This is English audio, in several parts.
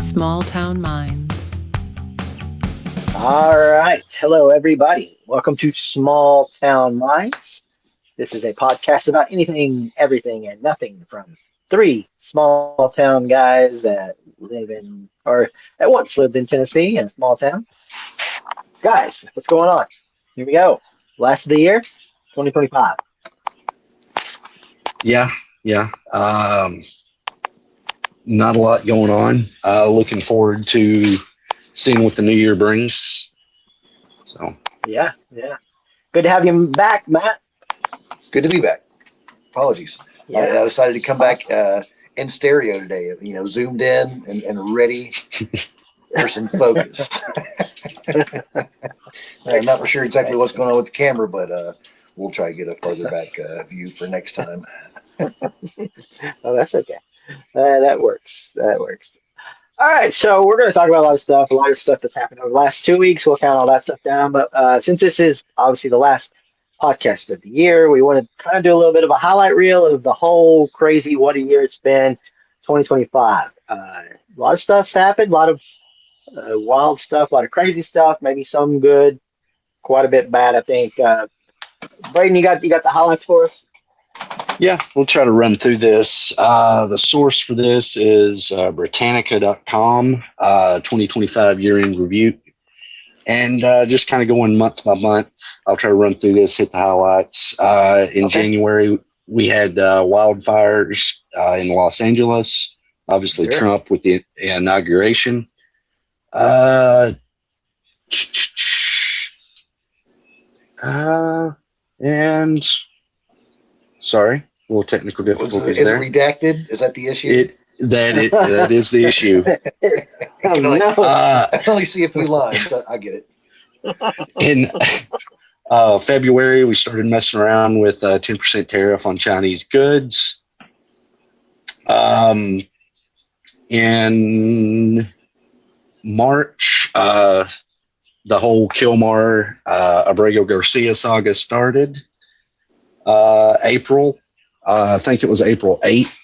Small Town Minds. All right. Hello, everybody. Welcome to Small Town Minds. This is a podcast about anything, everything, and nothing from three small town guys that live in, or at once lived in Tennessee in a small town. Guys, what's going on? Here we go. Last of the year, 2025. Yeah, yeah. Not a lot going on. Looking forward to seeing what the new year brings. So Yeah. Good to have you back, Matt. Good to be back. Apologies. I Yeah. decided to come back in stereo today, zoomed in and ready for some focus. I'm not for sure exactly what's going on with the camera, but we'll try to get a farther back view for next time. Oh, that's okay. That works. All right, so we're going to talk about a lot of stuff that's happened over the last 2 weeks. We'll count all that stuff down. But since this is obviously the last podcast of the year, we want to kind of do a little bit of a highlight reel of the whole crazy what a year it's been, 2025. A lot of stuff's happened, a lot of wild stuff, a lot of crazy stuff, maybe some good, quite a bit bad, I think. Braden, you got the highlights for us? yeah, we'll try to run through this. The source for this is Britannica.com, 2025 year-end review. And just kind of going month by month, I'll try to run through this, hit the highlights. In January, we had wildfires in Los Angeles. Obviously, Sure. Trump with the inauguration. And sorry, a little technical difficulties Is there. it redacted? Is that the issue? That is the issue. Oh, no. I can only see a few lines. I get it. In February, we started messing around with a 10% tariff on Chinese goods. In March, the whole Kilmar Abrego Garcia saga started. April, I think it was April 8th,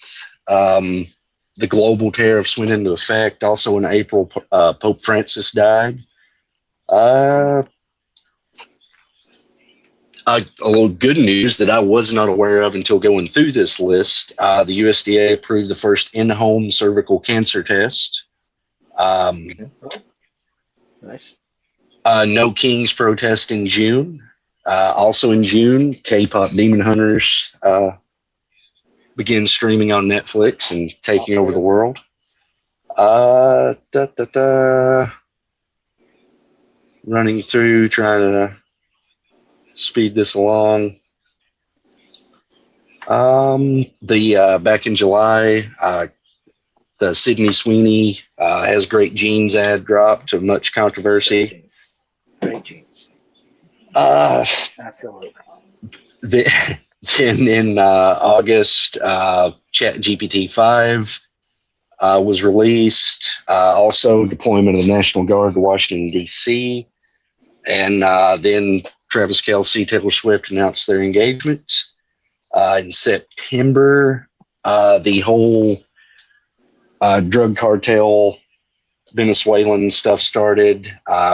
the global tariffs went into effect. Also in April, Pope Francis died. A little good news that I was not aware of until going through this list. The USDA approved the first in-home cervical cancer test. Nice. No Kings protest in June. Also in June, K-pop Demon Hunters begin streaming on Netflix and taking over the world. Running through, trying to speed this along. Back in July, the Sydney Sweeney Has Great Jeans ad dropped to much controversy. Great jeans. Absolutely. Then in August, ChatGPT 5 was released. Also, deployment of the National Guard to Washington, D.C. And then Travis Kelce, Taylor Swift announced their engagement. In September, the whole drug cartel Venezuelan stuff started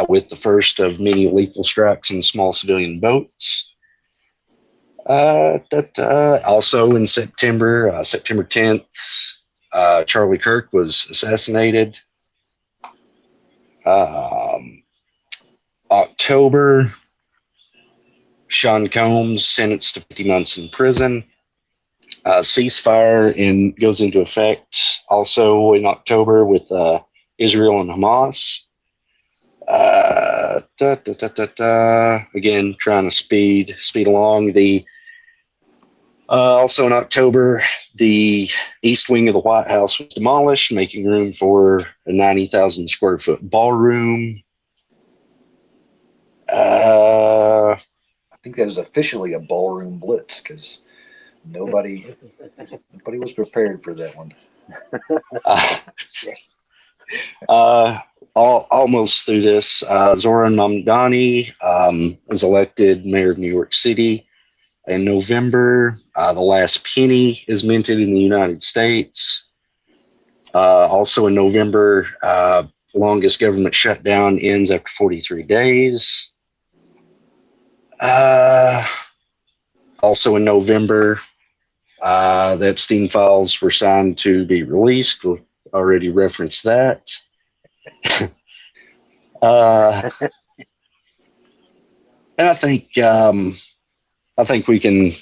with the first of many lethal strikes on small civilian boats. Also in September, September 10th, Charlie Kirk was assassinated. October, Sean Combs sentenced to 50 months in prison. Ceasefire goes into effect also in October with Israel and Hamas. Again, trying to speed along. Also in October, the east wing of the White House was demolished, making room for a 90,000 square foot ballroom. I think that was officially a ballroom blitz because nobody was prepared for that one. Almost through this, Zoran Mamdani was elected mayor of New York City. In November, the last penny is minted in the United States. Also in November, longest government shutdown ends after 43 days. Also in November, the Epstein files were signed to be released. We've already referenced that. And I think we can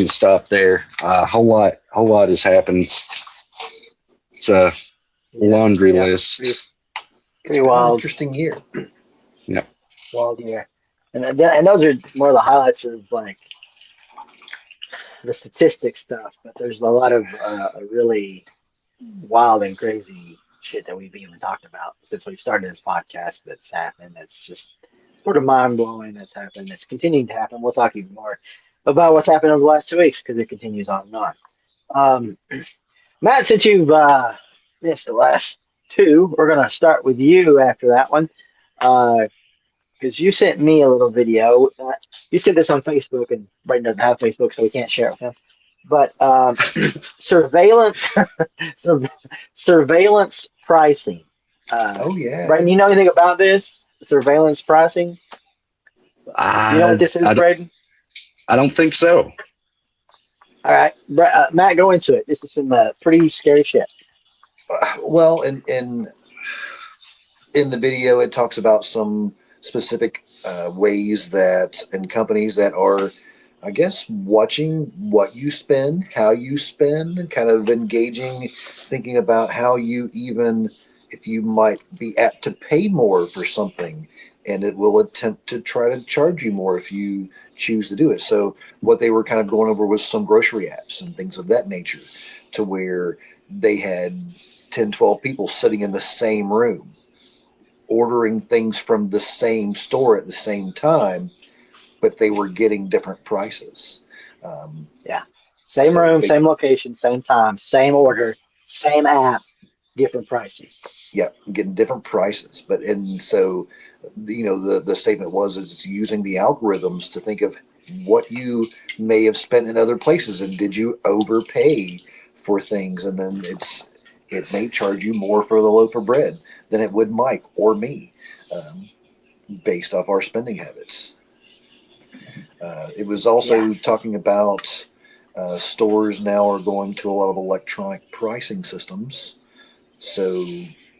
stop there. A whole lot has happened. It's a laundry list. Pretty wild. An interesting year. Yeah. Wild year. And those are more of the highlights of like the statistics stuff, but there's a lot of really wild and crazy shit that we've even talked about since we've started this podcast that's happened. That's just sort of mind blowing that's happened. That's continuing to happen. We'll talk even more about what's happened over the last 2 weeks because it continues on and on. Matt, since you've missed the last two, we're going to start with you after that one because you sent me a little video. You sent this on Facebook, and Braden doesn't have Facebook, so we can't share it with him. But surveillance pricing. Oh yeah, Braden, you know anything about this surveillance pricing? You know what this is, Braden? I don't think so. All right, Matt, go into it. This is some pretty scary shit. Well, in the video, it talks about some specific ways that and companies that are, I guess, watching what you spend, how you spend, and kind of engaging, thinking about how you even, if you might be apt to pay more for something, and it will attempt to try to charge you more if you choose to do it. So what they were kind of going over was some grocery apps and things of that nature, to where they had 10, 12 people sitting in the same room, ordering things from the same store at the same time, but they were getting different prices. Same room, same location, same time, same order, same app, different prices. Yeah, getting different prices. So the statement was it's using the algorithms to think of what you may have spent in other places, and did you overpay for things, and then it may charge you more for the loaf of bread than it would Mike or me, based off our spending habits. It was also talking about stores now are going to a lot of electronic pricing systems, so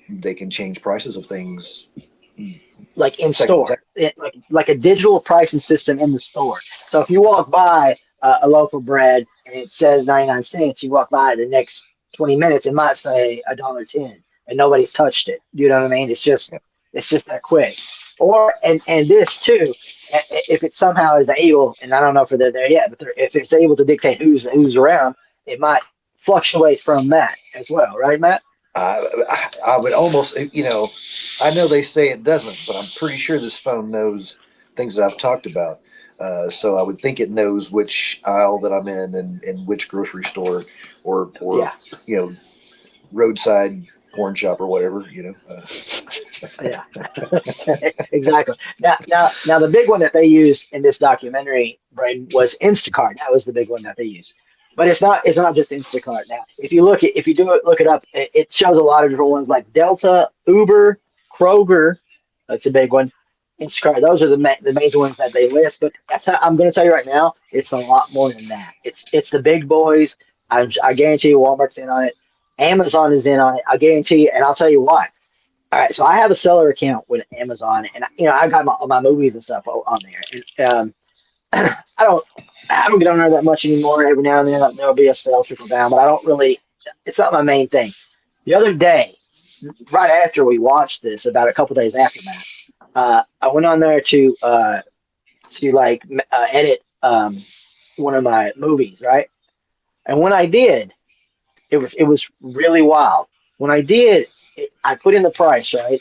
they can change prices of things. Like in store, like a digital pricing system in the store. So if you walk by a loaf of bread and it says 99 cents, you walk by the next 20 minutes, it might say $1.10, and nobody's touched it. You know what I mean? It's just that quick. Or and this too, if it somehow is able, and I don't know if they're there yet, but if it's able to dictate who's around, it might fluctuate from that as well, right, Matt? I would almost, I know they say it doesn't, but I'm pretty sure this phone knows things that I've talked about. So I would think it knows which aisle that I'm in and which grocery store or roadside porn shop or whatever, Yeah, exactly. Now, the big one that they used in this documentary, Braden, was Instacart. That was the big one that they used. But it's not just Instacart. Now, if you look it up, it shows a lot of different ones like Delta, Uber, Kroger. That's a big one. Instacart. Those are the major ones that they list. But I'm going to tell you right now, it's a lot more than that. It's the big boys. I guarantee you, Walmart's in on it. Amazon is in on it. I guarantee you, and I'll tell you why. All right, so I have a seller account with Amazon, and I got my movies and stuff on there. And, I don't get on there that much anymore. Every now and then there'll be a sale trickle down, but I don't really. It's not my main thing. The other day, right after we watched this, about a couple days after that, I went on there to edit one of my movies, right? And when I did, it was really wild. When I did, I put in the price, right?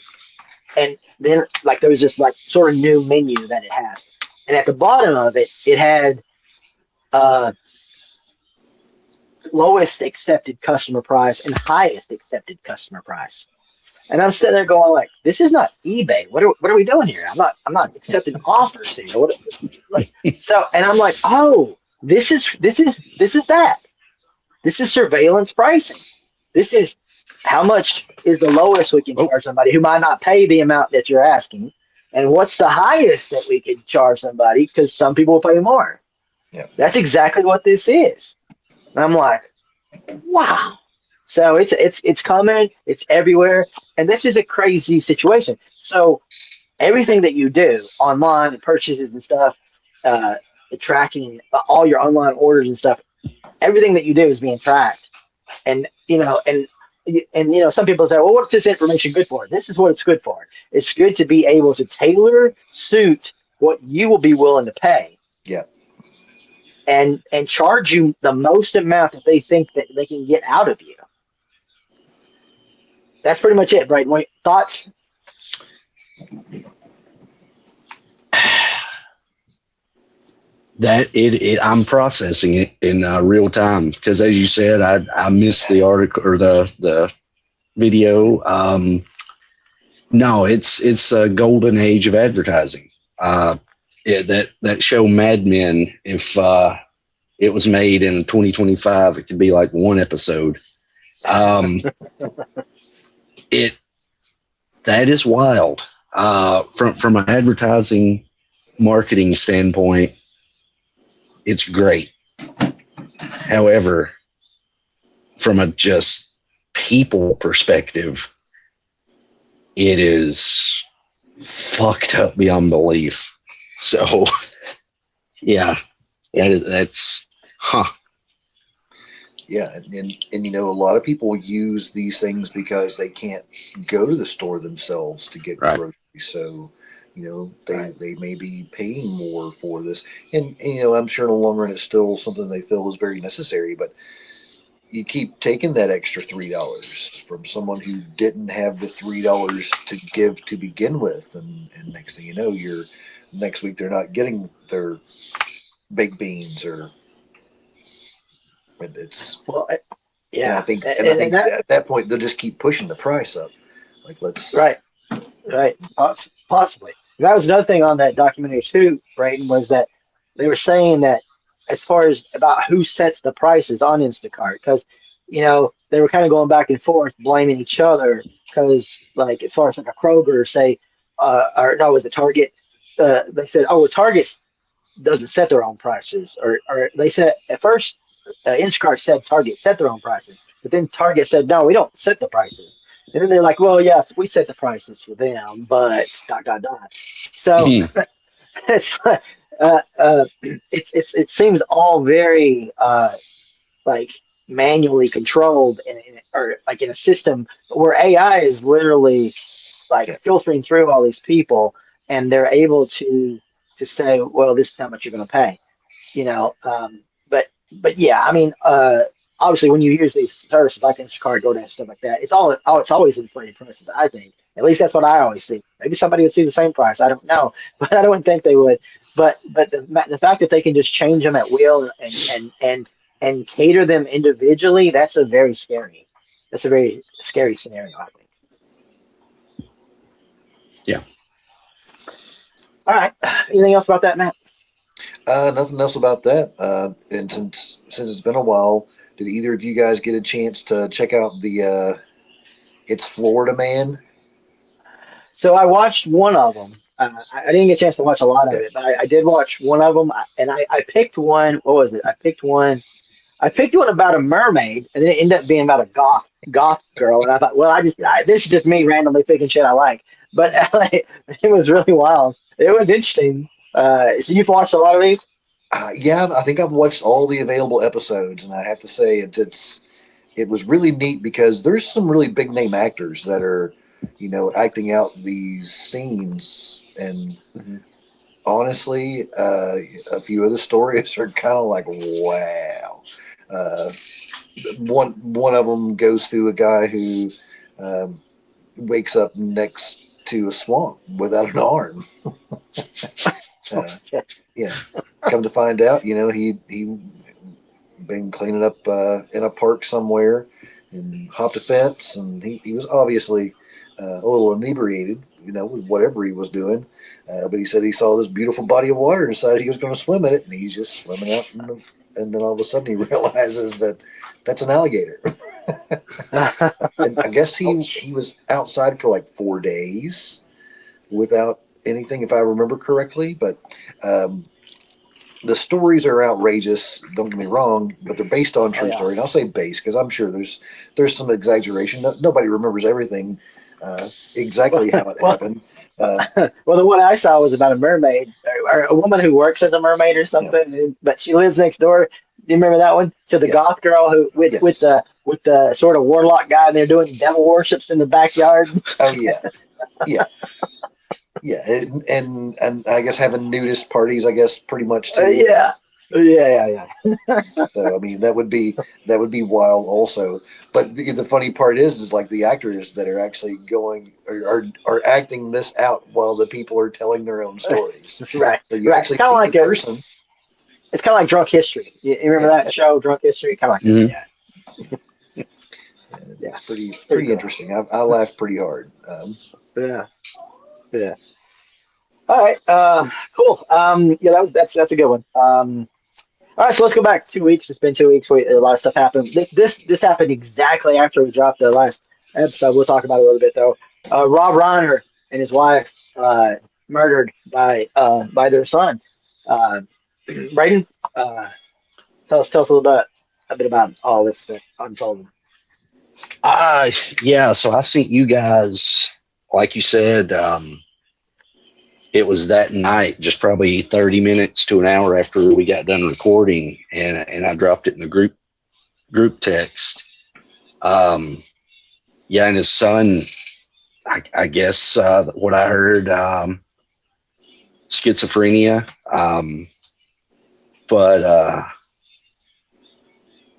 And then there was this sort of new menu that it has. And at the bottom of it, it had lowest accepted customer price and highest accepted customer price. And I'm sitting there going this is not eBay. What are we doing here? I'm not accepting offers here. So, and I'm like, oh, this is that. This is surveillance pricing. This is how much is the lowest we can Oh, charge somebody who might not pay the amount that you're asking? And what's the highest that we could charge somebody? Because some people will pay more. Yeah. That's exactly what this is. And I'm like, wow. So it's coming, it's everywhere, and this is a crazy situation. So everything that you do online, purchases and stuff, uh, tracking all your online orders and stuff, everything that you do is being tracked. And some people say, well, what's this information good for? This is what it's good for. It's good to be able to tailor suit what you will be willing to pay. Yeah. And charge you the most amount that they think that they can get out of you. That's pretty much it, right? Thoughts? I'm processing it in real time because, as you said, I missed the article or the video. No, it's a golden age of advertising. That show Mad Men, if it was made in 2025, it could be like one episode. That is wild. From an advertising marketing standpoint, it's great. However, from a just people perspective, it is fucked up beyond belief. So, yeah, that's Yeah, and a lot of people use these things because they can't go to the store themselves to get right. groceries. So, Right. they may be paying more for this, and I'm sure in the long run it's still something they feel is very necessary. But you keep taking that extra $3 from someone who didn't have the $3 to give to begin with, and next thing you know, you're next week they're not getting their baked beans or it's. Well, And I yeah. think, And that, at that point they'll just keep pushing the price up. Like let's. right. Right. Possibly. That was another thing on that documentary too, Brayden, was that they were saying that as far as about who sets the prices on Instacart, because they were kind of going back and forth, blaming each other, because like as far as like a Kroger, say, or no, it was a Target. They said, oh, well, Target doesn't set their own prices, or they said at first, Instacart said Target set their own prices, but then Target said, no, we don't set the prices. And then they're like, well, yes, we set the prices for them, but dot dot dot. So it's it seems all very like manually controlled, or like in a system where AI is literally like Yeah. filtering through all these people, and they're able to say, well, this is how much you're going to pay, but yeah, I mean, obviously when you use these services like Instacart, DoorDash, stuff like that, it's always inflated prices. I think at least that's what I always see. Maybe somebody would see the same price. I don't know, but I don't think they would. But the fact that they can just change them at will and cater them individually, that's a very scary scenario, I think. Yeah. All right. Anything else about that, Matt? Nothing else about that. And since it's been a while, did either of you guys get a chance to check out the It's Florida Man? So I watched one of them. I didn't get a chance to watch a lot of Yeah. it, but I did watch one of them, and I picked one. What was it? I picked one. I picked one about a mermaid, and then it ended up being about a goth girl. And I thought, well, this is just me randomly picking shit I like. But it was really wild. It was interesting. So you've watched a lot of these? Yeah, I think I've watched all the available episodes, and I have to say it was really neat because there's some really big name actors that are, acting out these scenes, and honestly, a few of the stories are kind of like, wow. One of them goes through a guy who wakes up next to a swamp without an arm. Yeah. Come to find out, he been cleaning up in a park somewhere and hopped a fence, and he was obviously a little inebriated, with whatever he was doing. But he said he saw this beautiful body of water and decided he was going to swim in it, and he's just swimming out, and then all of a sudden he realizes that that's an alligator. And I guess he was outside for like 4 days without anything, if I remember correctly. But the stories are outrageous. Don't get me wrong, but they're based on true story. And I'll say based because I'm sure there's some exaggeration. Nobody remembers everything exactly how it happened. Well, the one I saw was about a mermaid, or a woman who works as a mermaid or something, but she lives next door. Do you remember that one? To the goth girl who with the sort of warlock guy, and they're doing devil worships in the backyard. Oh yeah. And I guess having nudist parties, I guess pretty much too. Yeah. So I mean that would be wild also. But the funny part is like the actors that are actually going are acting this out while the people are telling their own stories. Right. So you actually see like the person. It's kind of like Drunk History. You remember that show, Drunk History? Kind of like that. Yeah. It's pretty interesting. I laughed pretty hard. Yeah. All right. Cool. That's a good one. All right, so let's go back 2 weeks. It's been 2 weeks. A lot of stuff happened. This happened exactly after we dropped the last episode. We'll talk about it a little bit though. Rob Reiner and his wife murdered by their son. Braden, tell us a little bit about all this that unfolded. Yeah. So I sent you guys, like you said, it was that night, just probably 30 minutes to an hour after we got done recording, and I dropped it in the group text. And his son, I guess what I heard, schizophrenia.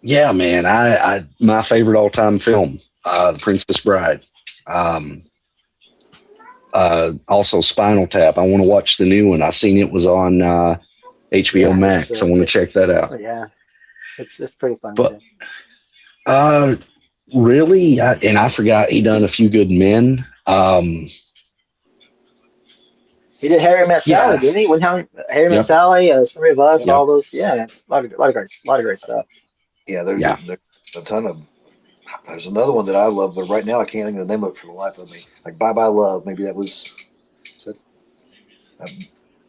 Yeah, man, I my favorite all time film, The Princess Bride. Also Spinal Tap. I want to watch the new one. I seen it was on HBO Max. I want to check that out. Yeah, it's pretty fun. But really, I forgot he done A Few Good Men. He did Harry Met Sally, didn't he? Harry Met Sally, Story of Us, all those. Yeah, a lot of great stuff. Yeah, there's a ton of. There's another one that I love, but right now I can't think of the name of it for the life of me. Like Bye Bye Love, maybe that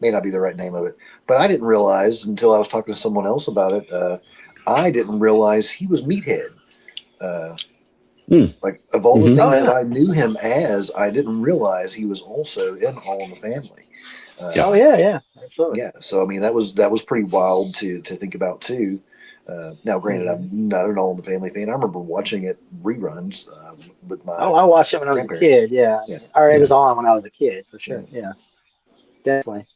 may not be the right name of it. But I didn't realize until I was talking to someone else about it. I didn't realize he was Meathead. Like of all the things that I knew him as, I didn't realize he was also in All in the Family. Absolutely. Yeah, so I mean that was pretty wild to think about too. Now, granted, I'm not an All in the Family fan. I remember watching it reruns with my. I watched it when I was a kid. Yeah. Or it was on when I was a kid for sure. Yeah, definitely.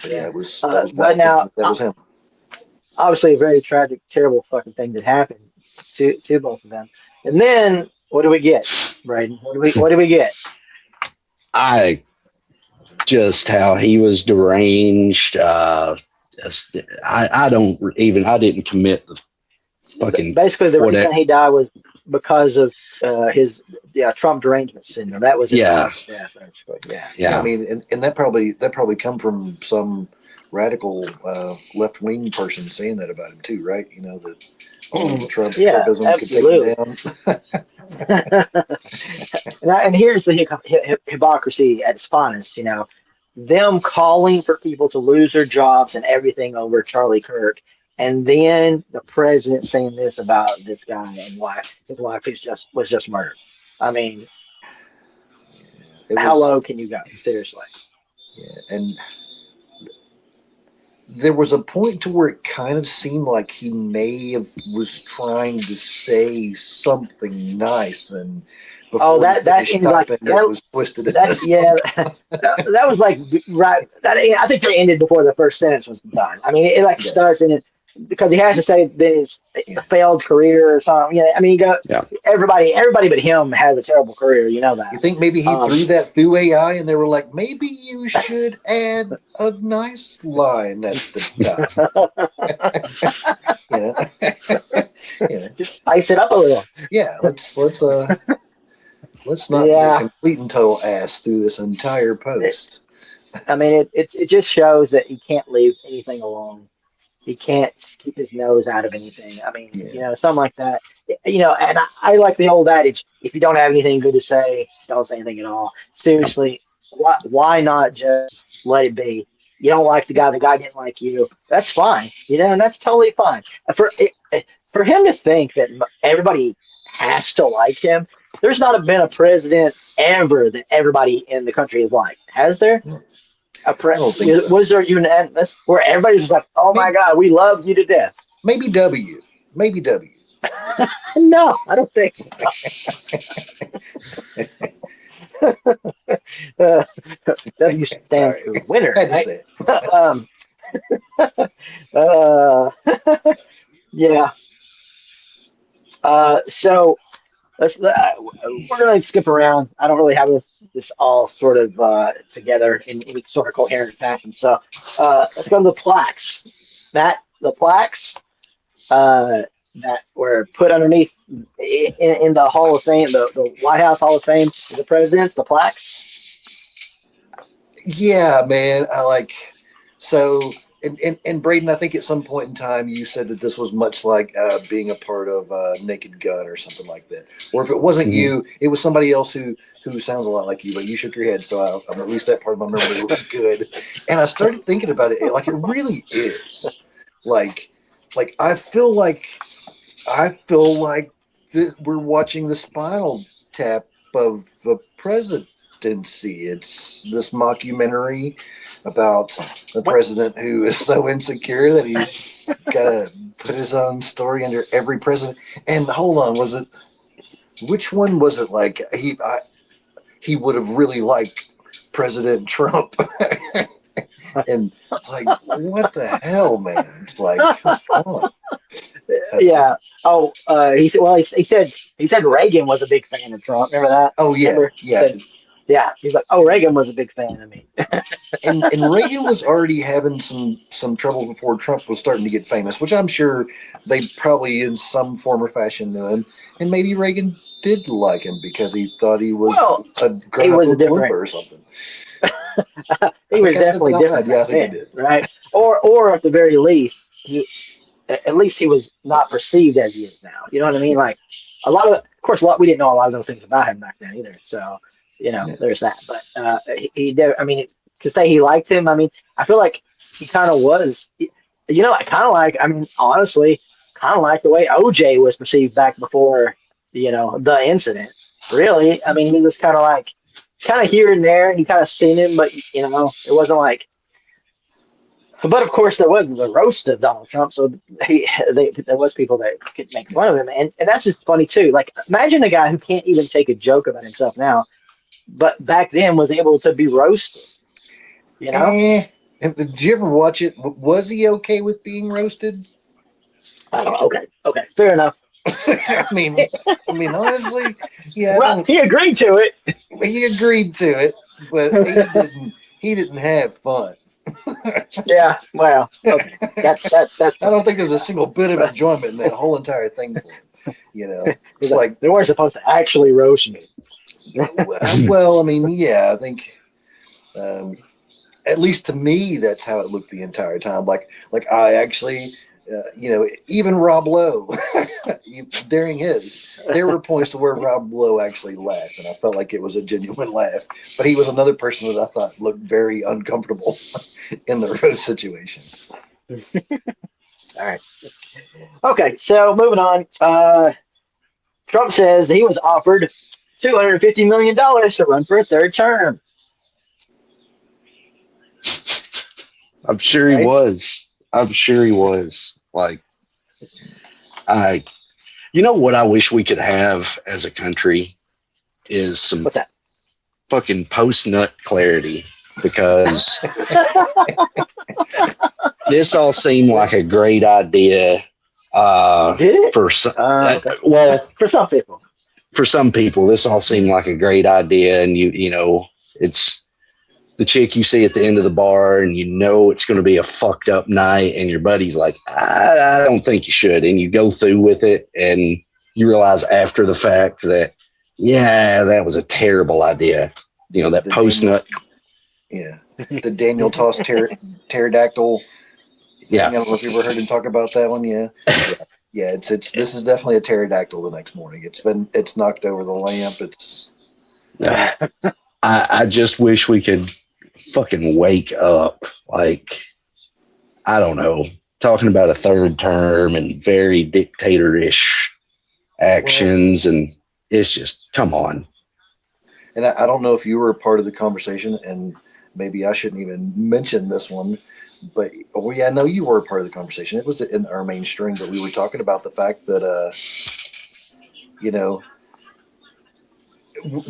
But it was. But now that was him. Obviously, a very tragic, terrible fucking thing that happened to both of them. And then what do we get, Braden? What do we get? Just how he was deranged. I didn't commit the fucking. Basically, the reason he died was because of his Trump derangement syndrome. That was his death, basically. Yeah. I mean, and that probably come from some radical left wing person saying that about him too, right? You know that Trumpism absolutely. could take him down. and here's the hypocrisy at its finest. You know, them calling for people to lose their jobs and everything over Charlie Kirk, and then the president saying this about this guy and why his wife was just murdered. I mean, how low can you go? Seriously. Yeah, and there was a point to where it kind of seemed like he was trying to say something nice, and before that ended like that was twisted. That was like right. I think they ended before the first sentence was done. I mean, it starts in it because he has to say that his failed career or something. Yeah, I mean, everybody but him has a terrible career. You know that. You think maybe he threw that through AI, and they were like, maybe you should add a nice line at the top. Just spice it up a little. Yeah, let's not be a complete and total ass through this entire post. I mean, it just shows that you can't leave anything alone. he can't keep his nose out of anything. I mean, something like that. And I like the old adage: if you don't have anything good to say, don't say anything at all. Seriously, why not just let it be? You don't like the guy didn't like you. That's fine, and that's totally fine. For him to think that everybody has to like him, there's not been a president ever that everybody in the country has liked. Has there? I don't think so. Was there unanimous where everybody's just like, oh my God, we love you to death? Maybe W. No, I don't think so. W stands for winner. Had to say it. Yeah. So we're going to skip around. I don't really have this all sort of together in any sort of coherent fashion. So let's go to the plaques. The plaques that were put underneath in the Hall of Fame, the White House Hall of Fame, the presidents, the plaques. Yeah, man. So. And Braden, I think at some point in time you said that this was much like being a part of Naked Gun or something like that. Or if it wasn't you, it was somebody else who sounds a lot like you, but you shook your head. So at least that part of my memory was good. And I started thinking about it. Like, it really is. Like I feel like we're watching the Spinal Tap of the presidency. It's this mockumentary about the president who is so insecure that he's got to put his own story under every president. And hold on, which one was it? Like he would have really liked President Trump. And it's like, what the hell, man? It's like, come on. Yeah. Oh, he said Reagan was a big fan of Trump. Remember that? Oh yeah, yeah. Yeah, he's like, oh, Reagan was a big fan of me. and Reagan was already having some troubles before Trump was starting to get famous, which I'm sure they probably in some form or fashion knew him. And maybe Reagan did like him because he thought he was a grown-up or something. He was definitely different. Yeah, I think he did. Right? Or at the very least, he was not perceived as he is now. You know what I mean? Like of course, we didn't know a lot of those things about him back then either. So. There's that. But he did. I mean, to say he liked him, I mean, I feel like he kind of was. Honestly, kind of like the way OJ was perceived back before, the incident. Really, I mean, he was just kind of here and there, and you kind of seen him, but it wasn't like. But of course, there was the roast of Donald Trump, so there was people that could make fun of him, and that's just funny too. Like, imagine a guy who can't even take a joke about himself now. But back then was able to be roasted, Did you ever watch it? Was he okay with being roasted? I don't know. Okay, fair enough. I mean, honestly, yeah. Well, he agreed to it. He agreed to it, but he didn't have fun. Yeah, well, okay. That's. I don't think there's a single bit of enjoyment in that whole entire thing for him. It's like they weren't supposed to actually roast me. Well, I mean, yeah, I think, at least to me, that's how it looked the entire time. Like I actually, even Rob Lowe, during there were points to where Rob Lowe actually laughed, and I felt like it was a genuine laugh. But he was another person that I thought looked very uncomfortable in the roast situation. All right. Okay, so moving on. Trump says he was offered $250 million to run for a third term. I'm sure he was. Like, what I wish we could have as a country is some What's that? fucking post-NutClarity, because this all seemed like a great idea. Did it? For some, okay. well, for some people. For some people, this all seemed like a great idea, and it's the chick you see at the end of the bar, and it's going to be a fucked up night, and your buddy's like, I don't think you should, and you go through with it, and you realize after the fact that, yeah, that was a terrible idea. That post-nut. Yeah, the Daniel Toss pterodactyl Yeah. I don't know if you ever heard him talk about that one. Yeah. Yeah. It's this is definitely a pterodactyl the next morning. It's knocked over the lamp. Yeah. I just wish we could fucking wake up. Like, I don't know, talking about a third term and very dictatorish actions, and it's just, come on. And I don't know if you were a part of the conversation, and maybe I shouldn't even mention this one, but I know you were a part of the conversation. It was in our mainstream, but we were talking about the fact that, you know,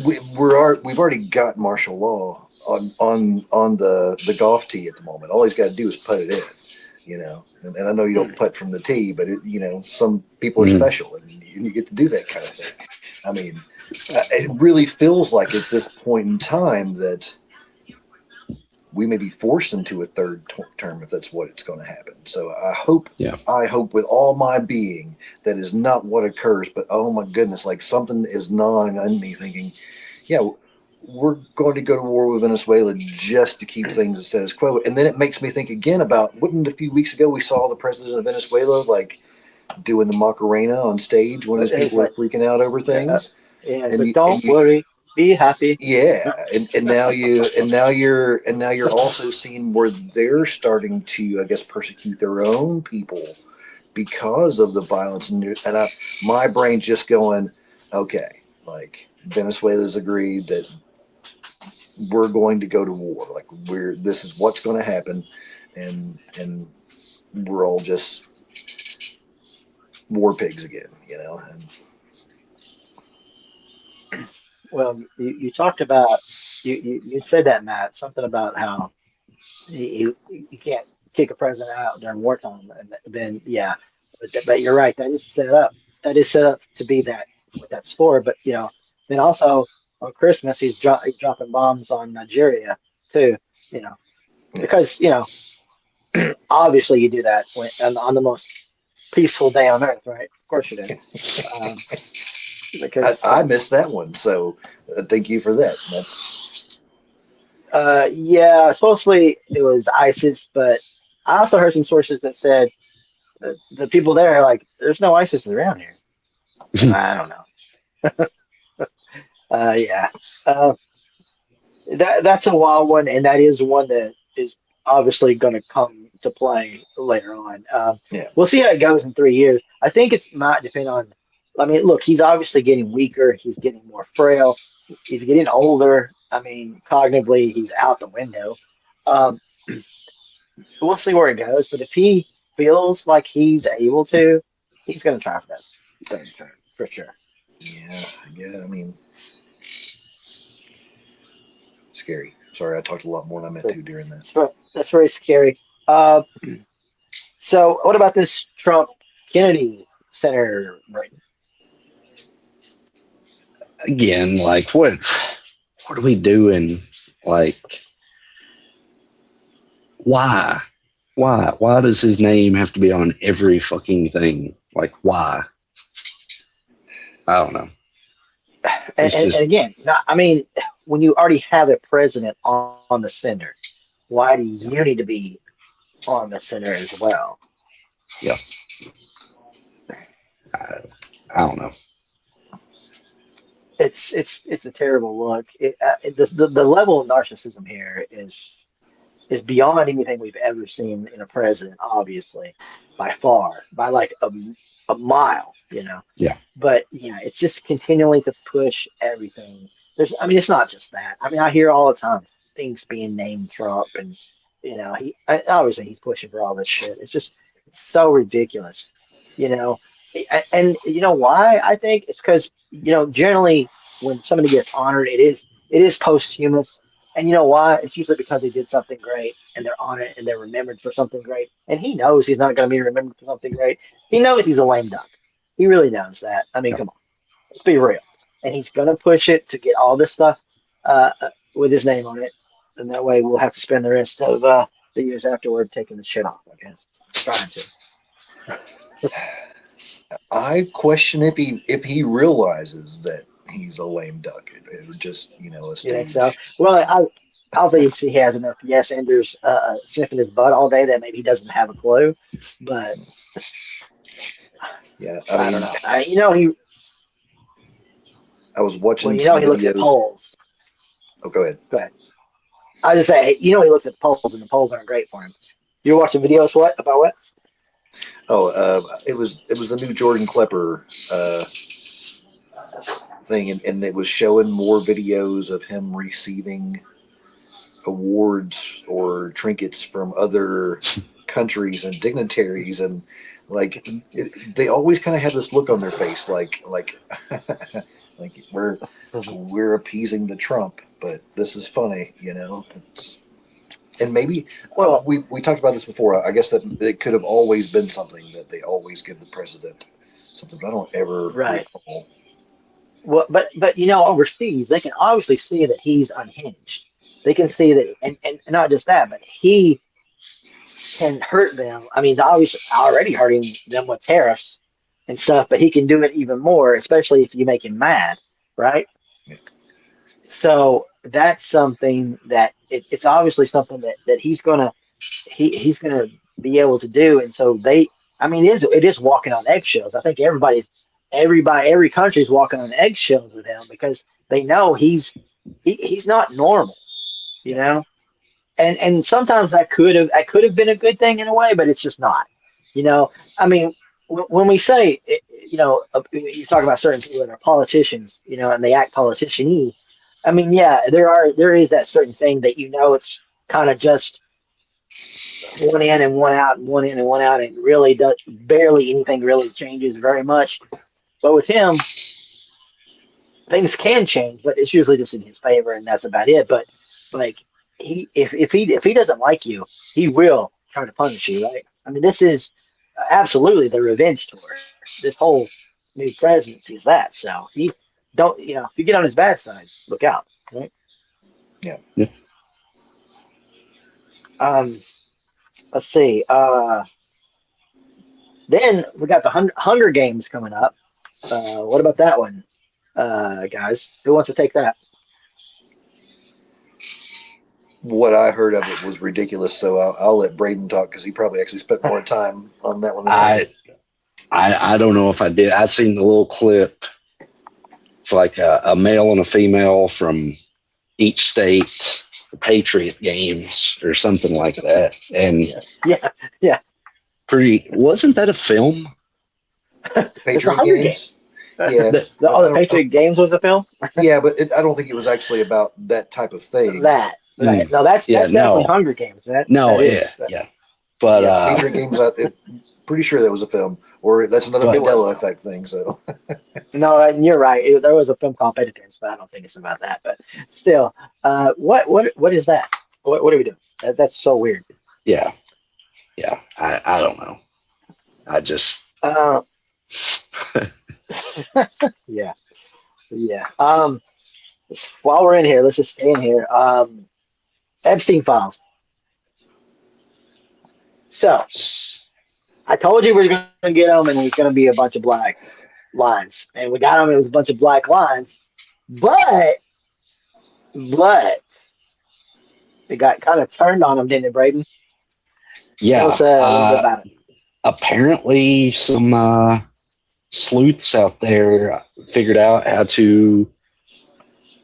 we've already got martial law on the golf tee at the moment. All he's got to do is put it in, And I know you don't putt from the tee, but some people are special, and you get to do that kind of thing. I mean, it really feels like at this point in time that we may be forced into a third term if that's what it's going to happen. So I hope with all my being that is not what occurs, but oh my goodness, like something is gnawing on me thinking, yeah, we're going to go to war with Venezuela just to keep things the status quo. And then it makes me think again about, wouldn't a few weeks ago we saw the president of Venezuela like doing the Macarena on stage when his people were freaking out over things? But don't worry, be happy. Yeah, and now you're also seeing where they're starting to, I guess, persecute their own people because of the violence, and my brain just going, okay, like Venezuela's agreed that we're going to go to war, like this is what's going to happen, and we're all just war pigs again, And Well, you talked about you said that, Matt, something about how you can't kick a president out during wartime, and then but you're right. That is set up. That is set up to be that what that's for. But then also on Christmas he's dropping bombs on Nigeria too. You know, because obviously you do that on the most peaceful day on earth, right? Of course you do. Because I missed that one, so thank you for that. That's supposedly it was ISIS, but I also heard some sources that said the people there are like, there's no ISIS around here. So I don't know. Yeah, uh, that's a wild one, and that is one that is obviously going to come to play later on. We'll see how it goes in 3 years. I think it's not depend on. I mean, look, he's obviously getting weaker. He's getting more frail. He's getting older. I mean, cognitively, he's out the window. Um, we'll see where it goes. But if he feels like he's able to, he's going to try for that third term for sure. Yeah. I mean, scary. Sorry, I talked a lot more than I meant to during that. That's very scary. So, what about this Trump Kennedy Center right? Again, like, what are we doing? Like, why does his name have to be on every fucking thing? Like, why? I don't know. And again, I mean, when you already have a president on the center, why do you need to be on the center as well? Yeah. I don't know. It's a terrible look. The level of narcissism here is beyond anything we've ever seen in a president, obviously, by far, by like a mile, Yeah. But it's just continually to push everything. I mean, it's not just that. I mean, I hear all the time things being named Trump, and obviously he's pushing for all this shit. It's so ridiculous, And you know why? I think it's because generally when somebody gets honored, it is posthumous. And you know why? It's usually because they did something great and they're honored and they're remembered for something great. And he knows he's not going to be remembered for something great. He knows he's a lame duck. He really knows that. I mean, come on, let's be real. And he's going to push it to get all this stuff with his name on it. And that way we'll have to spend the rest of the years afterward taking the shit off, I guess. Trying to. I question if he realizes that he's a lame duck. It just a stage. Yeah, so well, I don't think he has enough yes enders sniffing his butt all day that maybe he doesn't have a clue. But Yeah, I don't know. You know he I was watching he some looks at videos. polls. Oh, go ahead. Go ahead. I just say he looks at polls and the polls aren't great for him. You're watching videos about what? Oh, it was the new Jordan Klepper thing, and it was showing more videos of him receiving awards or trinkets from other countries and dignitaries, and like they always kind of have this look on their face, like like we're appeasing the Trump, but this is funny, and maybe Well, we talked about this before. I guess that it could have always been something that they always give the president something, but I don't ever right. recall. Well, but overseas they can obviously see that he's unhinged. They can see that, and not just that, but he can hurt them. I mean, he's obviously already hurting them with tariffs and stuff, but he can do it even more, especially if you make him mad, right? Yeah. So that's something that it's obviously something that he's gonna be able to do, and so I mean, it is walking on eggshells. I think every country's walking on eggshells with him because they know he's not normal, you Yeah. know. And sometimes that could have been a good thing in a way, but it's just not. I mean, when we say, you talk about certain people that are politicians, and they act politician-y. I mean, yeah, there is that certain thing that it's kind of just one in and one out, and one in and one out, and really does barely anything really changes very much. But with him, things can change, but it's usually just in his favor, and that's about it. But like if he doesn't like you, he will try to punish you, right? I mean, this is absolutely the revenge tour. This whole new presidency is that. So he don't if you get on his bad side, look out, right? Yeah. Yeah. Let's see. Then we got the Hunger Games coming up. What about that one, guys? Who wants to take that? What I heard of it was ridiculous, so I'll let Braden talk because he probably actually spent more time on that one than I did. I don't know if I did. I seen the little clip. It's like a male and a female from each state, the Patriot games or something like that. And yeah. Wasn't that a film? The It's the Patriot Hunger Games? Games. Yeah. The Patriot Games was the film. Yeah, but I don't think it was actually about that type of thing. That right? No, that's definitely Hunger Games, man. Yeah. But Patriot Games. Pretty sure that was a film, or that's another Mandela effect thing. So no, and you're right. There was a film called Patriot Games, but I don't think it's about that. But still, what is that? What are we doing? That's so weird. Yeah. I don't know. I just yeah. While we're in here, let's just stay in here. Epstein files. So I told you we were going to get them, and it was going to be a bunch of black lines, and we got them. It was a bunch of black lines, but it got kind of turned on them, didn't it, Braden? Yeah. Tell us a little bit about it. Apparently, some sleuths out there figured out how to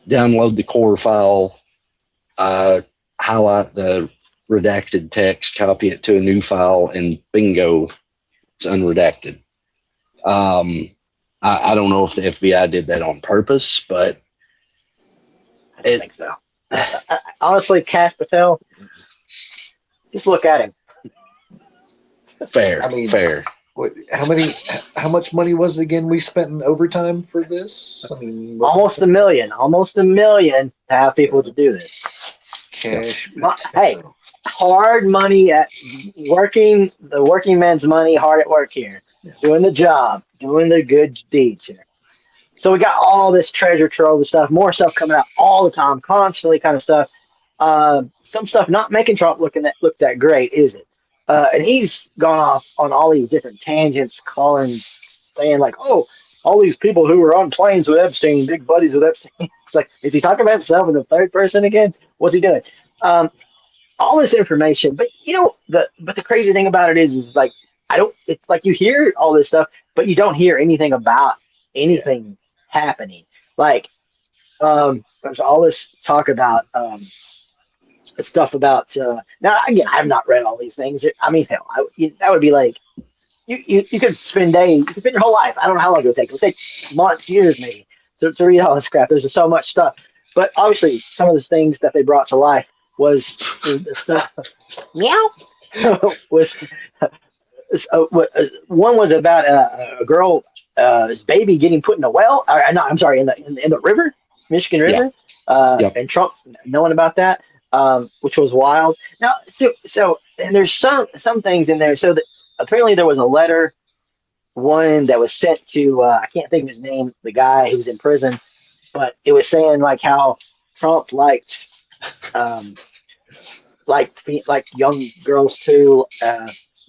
download the core file, highlight the redacted text, copy it to a new file, and bingo, it's unredacted. I don't know if the FBI did that on purpose, but I don't think so. Honestly, Cash Patel, just look at him. Fair. How much money was it again we spent in overtime for this? I mean, almost $1 million to have people to do this. Cash. Hey, hard money at working, the working man's money, hard at work here, doing the job, doing the good deeds here. So we got all this treasure trove of stuff, more stuff coming out all the time, constantly kind of stuff. Some stuff not making Trump look that great, is it? And he's gone off on all these different tangents, saying like, oh, all these people who were on planes with Epstein, big buddies with Epstein. It's like, is he talking about himself in the third person again? What's he doing? Um, all this information, but the crazy thing about it is like I don't. It's like you hear all this stuff, but you don't hear anything about Yeah. anything happening. Like there's all this talk about stuff about now. Again, I have not read all these things. I mean, hell, that would be like you could spend days, you could spend your whole life. I don't know how long it would take. It would take months, years, maybe to read all this crap. There's just so much stuff. But obviously, some of the things that they brought to life was the stuff. Meow. was one was about a girl, baby getting put in a well. No, I'm sorry, in the river, Michigan Yeah. River, Yep. and Trump knowing about that, which was wild. Now, so and there's some things in there. So that apparently there was a letter, one that was sent to I can't think of his name, the guy who's in prison, but it was saying like how Trump liked um, like young girls too.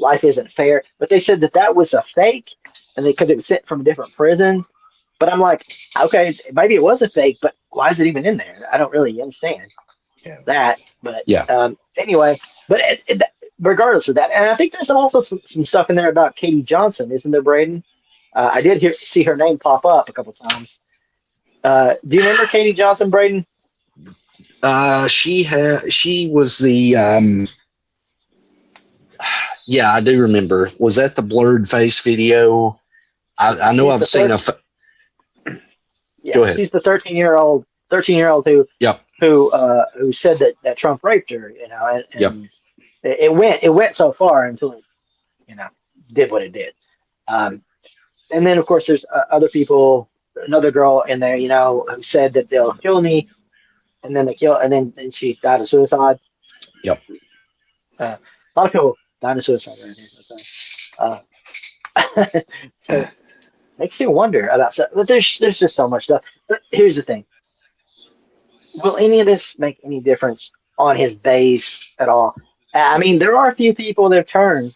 Life isn't fair, but they said that was a fake, and because it was sent from a different prison. But I'm like, okay, maybe it was a fake, but why is it even in there? I don't really understand Yeah. that. But Yeah. anyway, but regardless of that, and I think there's also some stuff in there about Katie Johnson, isn't there, Braden? I did see her name pop up a couple times. Do you remember Katie Johnson, Braden? She was the yeah, I do remember. Was that the blurred face video? I know I've seen a. Yeah, Go ahead. she's the 13-year-old who Yep. who said that Trump raped her, and Yep. it went so far until it, did what it did. And then of course there's other people, another girl in there, who said that they'll kill me, and then then she died of suicide. Yep. A lot of people died of suicide right here. So, makes you wonder about stuff. But there's just so much stuff. But here's the thing: will any of this make any difference on his base at all? I mean, there are a few people that have turned.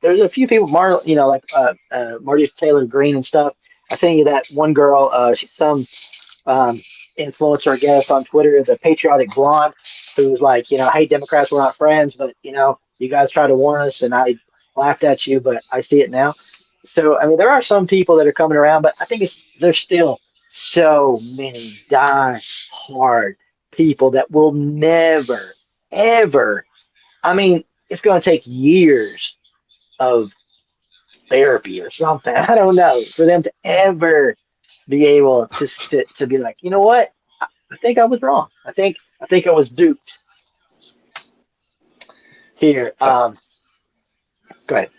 There's a few people, like Marty Taylor Greene and stuff. I sent you that one girl. She's some um, influencer, I guess, on Twitter, the patriotic blonde, who's like, hey, Democrats, we're not friends, but you guys try to warn us, and I laughed at you, but I see it now. So, I mean, there are some people that are coming around, but I think there's still so many die-hard people that will never, ever. I mean, it's going to take years of therapy or something. I don't know, for them to ever be able to be like, you know what? I think I was wrong. I think I was duped here. Go ahead.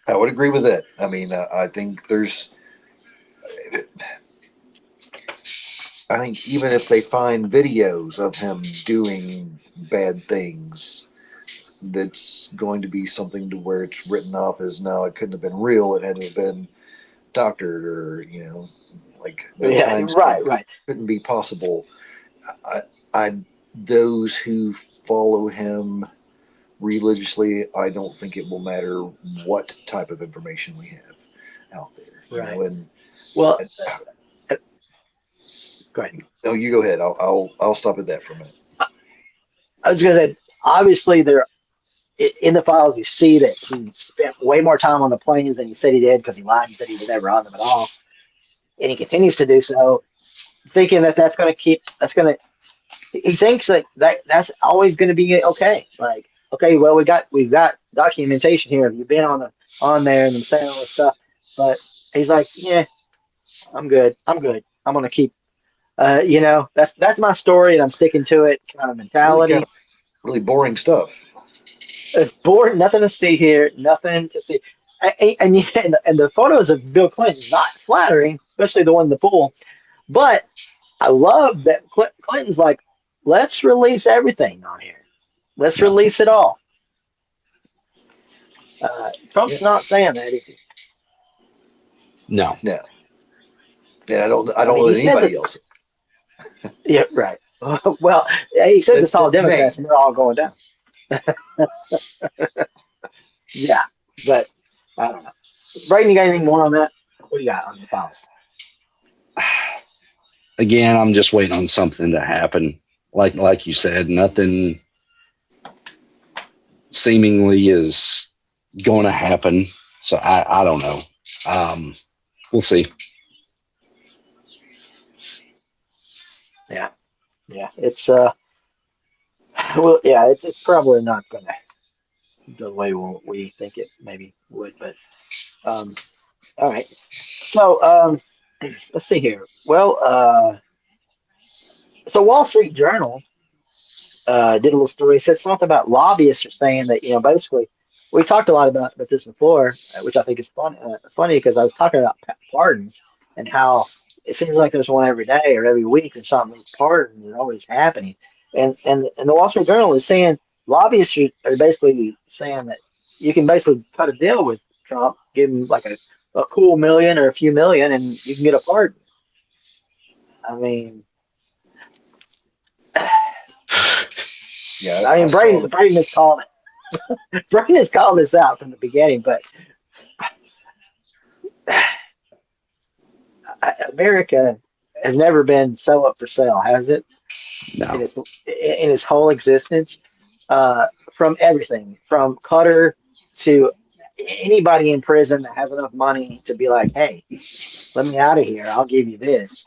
I would agree with that. I mean, I think even if they find videos of him doing bad things, that's going to be something to where it's written off as, no, it couldn't have been real. It had to have been doctored, or like the Yeah, times right. couldn't be possible. Those who follow him religiously, I don't think it will matter what type of information we have out there. Right. And Well, go ahead. no, you go ahead. I'll stop at that for a minute. I was going to say, obviously, there in the files you see that he spent way more time on the planes than he said he did, because he lied and said he was never on them at all, and he continues to do so, thinking that's going to. He thinks that's always going to be okay. Like, okay, well, we've got documentation here of you being on there and saying all this stuff, but he's like, yeah, I'm good. I'm going to keep. That's my story, and I'm sticking to it. Kind of mentality. Really boring stuff. It's boring. Nothing to see here. Nothing to see. And the photos of Bill Clinton, not flattering, especially the one in the pool. But I love that Clinton's like, let's release everything on here. Let's release it all. Trump's not saying that, is he? No. And I don't know that anybody else. Yeah, right. Well, he says it's all Democrats and they're all going down. Yeah, but I don't know. Brayden, you got anything more on that? What do you got on the files? again, I'm just waiting on something to happen. Like you said, nothing seemingly is going to happen. So I don't know. We'll see. Yeah, yeah. It's well, yeah. It's probably not gonna the way we think it maybe would, but um, all right. So let's see here. Well, so Wall Street Journal did a little story. It said something about lobbyists are saying that basically we talked a lot about this before, which I think is funny because I was talking about pardons and how it seems like there's one every day or every week or something. Pardons are always happening, and the Wall Street Journal is saying lobbyists are basically saying that you can basically cut a deal with Trump, give him like a cool million or a few million, and you can get a pardon. I mean. Yeah, I I mean, saw that. Braden has called this out from the beginning, but America has never been so up for sale, has it? No. In its whole existence, from everything, from Qatar to anybody in prison that has enough money to be like, "Hey, let me out of here. I'll give you this."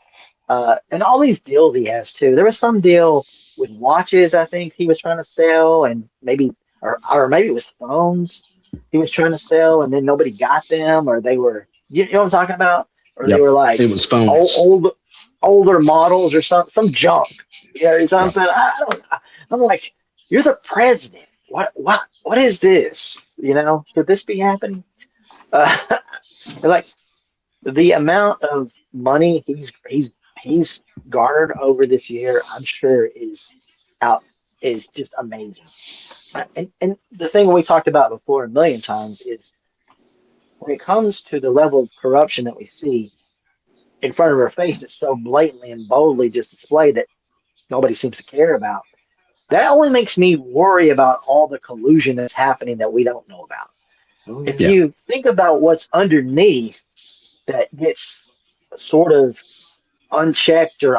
And all these deals he has too. There was some deal with watches, I think he was trying to sell, and or maybe it was phones he was trying to sell, and then nobody got them, or they were, you know what I'm talking about, or they Yep. were like It was phones. older models or some junk, or Yep. something. I don't. I'm like, you're the president. What is this? Should this be happening? Uh, like the amount of money he's garnered over this year, I'm sure out is just amazing. And the thing we talked about before a million times is when it comes to the level of corruption that we see in front of our face, it's so blatantly and boldly just displayed that nobody seems to care about. That only makes me worry about all the collusion that's happening that we don't know about. Oh If yeah. Yeah. you think about what's underneath that gets sort of unchecked or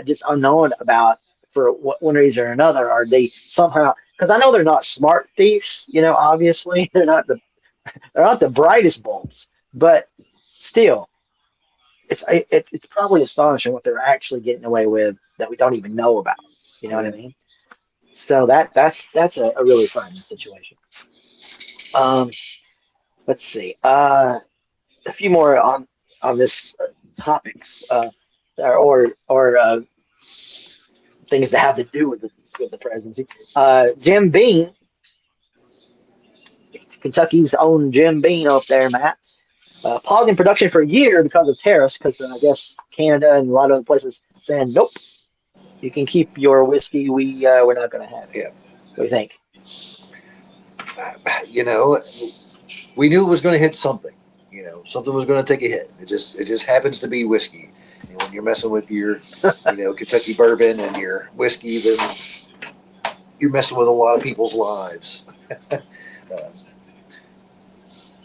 just unknown about for one reason or another, are they somehow? Because I know they're not smart thieves. Obviously they're not the brightest bulbs, but still, it's probably astonishing what they're actually getting away with that we don't even know about. You know Oh what I yeah. mean? So that's a really frightening situation. Um, let's see. A few more on this topics, or things that have to do with the presidency. Jim Beam, Kentucky's own Jim Beam up there, Matt. Pausing production for a year because of tariffs, because I guess Canada and a lot of other places saying, nope, you can keep your whiskey. We're not going to have it. Yeah. What do you think? You know, we knew it was going to hit something. Something was going to take a hit. It just happens to be whiskey. And when you're messing with your, Kentucky bourbon and your whiskey, then you're messing with a lot of people's lives.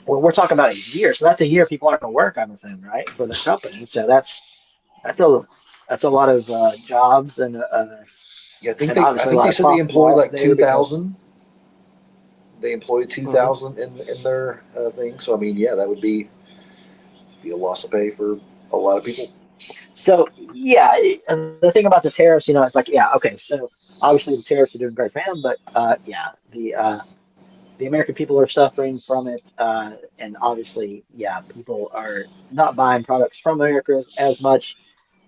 Well, we're talking about a year, so that's a year people aren't going to work, I'm assuming, right, for the company. So that's a that's a lot of jobs Yeah, and I obviously a think lot they of said they profit employed lost like there because 2,000. They employed Mhm. 2,000 in their thing. So I mean, yeah, that would be a loss of pay for a lot of people. So yeah, and the thing about the tariffs, it's like, yeah, okay, so obviously the tariffs are doing great for him, but yeah, the American people are suffering from it, and obviously, yeah, people are not buying products from America as much.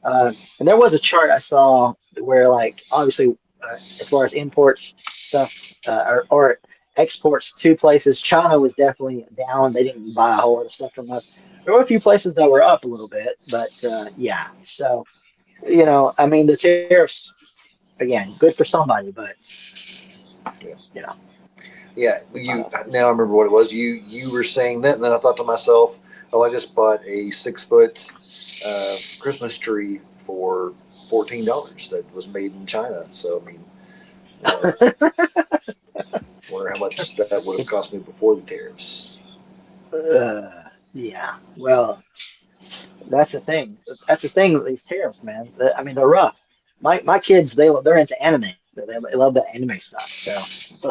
And there was a chart I saw where, like, obviously, as far as imports stuff, or exports to places, China was definitely down. They didn't buy a whole lot of stuff from us. There were a few places that were up a little bit, but yeah. So, I mean, the tariffs again, good for somebody, but Yeah. you know, Yeah, not you us. now I remember what it was. You were saying that, and then I thought to myself, "Oh, I just bought a 6 foot Christmas tree for $14 that was made in China." So I mean, uh, wonder how much that would have cost me before the tariffs. Yeah. Well, That's the thing. That's the thing with these tariffs, man. I mean, they're rough. My kids, they're into anime. They love the anime stuff. So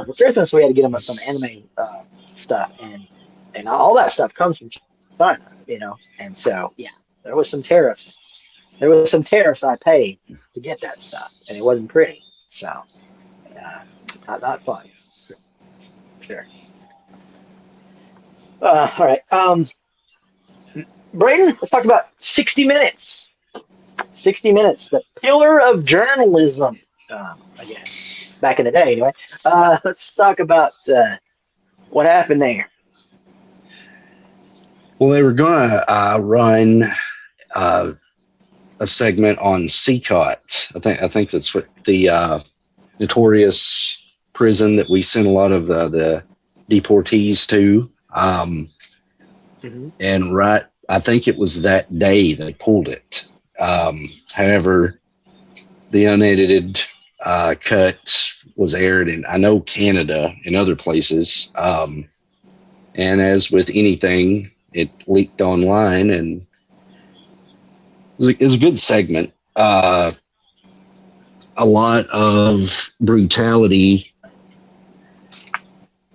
for Christmas, we had to get them some anime stuff, and all that stuff comes from China, And so yeah, there was some tariffs. There was some tariffs I paid to get that stuff, and it wasn't pretty. So not fun, for sure. All right, Braden, let's talk about 60 Minutes. 60 Minutes, the pillar of journalism, I guess, back in the day, anyway. Let's talk about what happened there. Well, they were going to run a segment on CCOT. I think that's what the notorious prison that we sent a lot of the deportees to. And I think it was that day they pulled it. However, the unedited cut was aired in, I know, Canada and other places. And as with anything, it leaked online, and it was a good segment. A lot of brutality,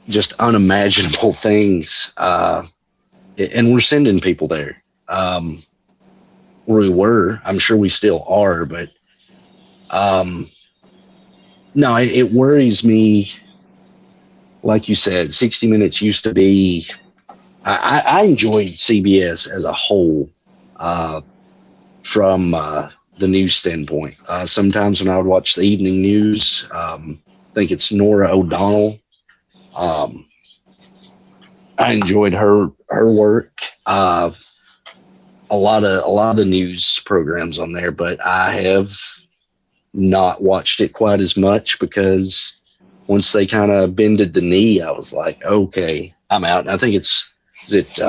just unimaginable things. And we're sending people there. We were. I'm sure we still are, but no, it worries me. Like you said, 60 Minutes used to be. I enjoyed CBS as a whole from the news standpoint. Sometimes when I would watch the evening news, I think it's Nora O'Donnell. I enjoyed her work. A lot of the news programs on there, but I have not watched it quite as much because once they kind of bended the knee, I was like, okay, I'm out. And I think is it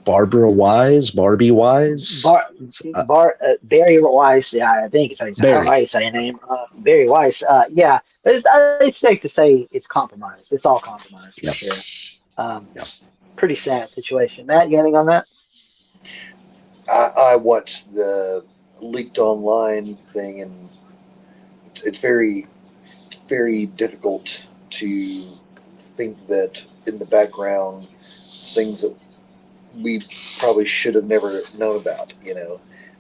Barbie Wise? Barry Weiss, yeah, I think it's how you say your name. Barry Weiss, yeah, it's safe to say it's compromised. It's all compromised for sure. Pretty sad situation. Matt, you anything on that? I watched the leaked online thing, and it's very, very difficult to think that in the background things that we probably should have never known about,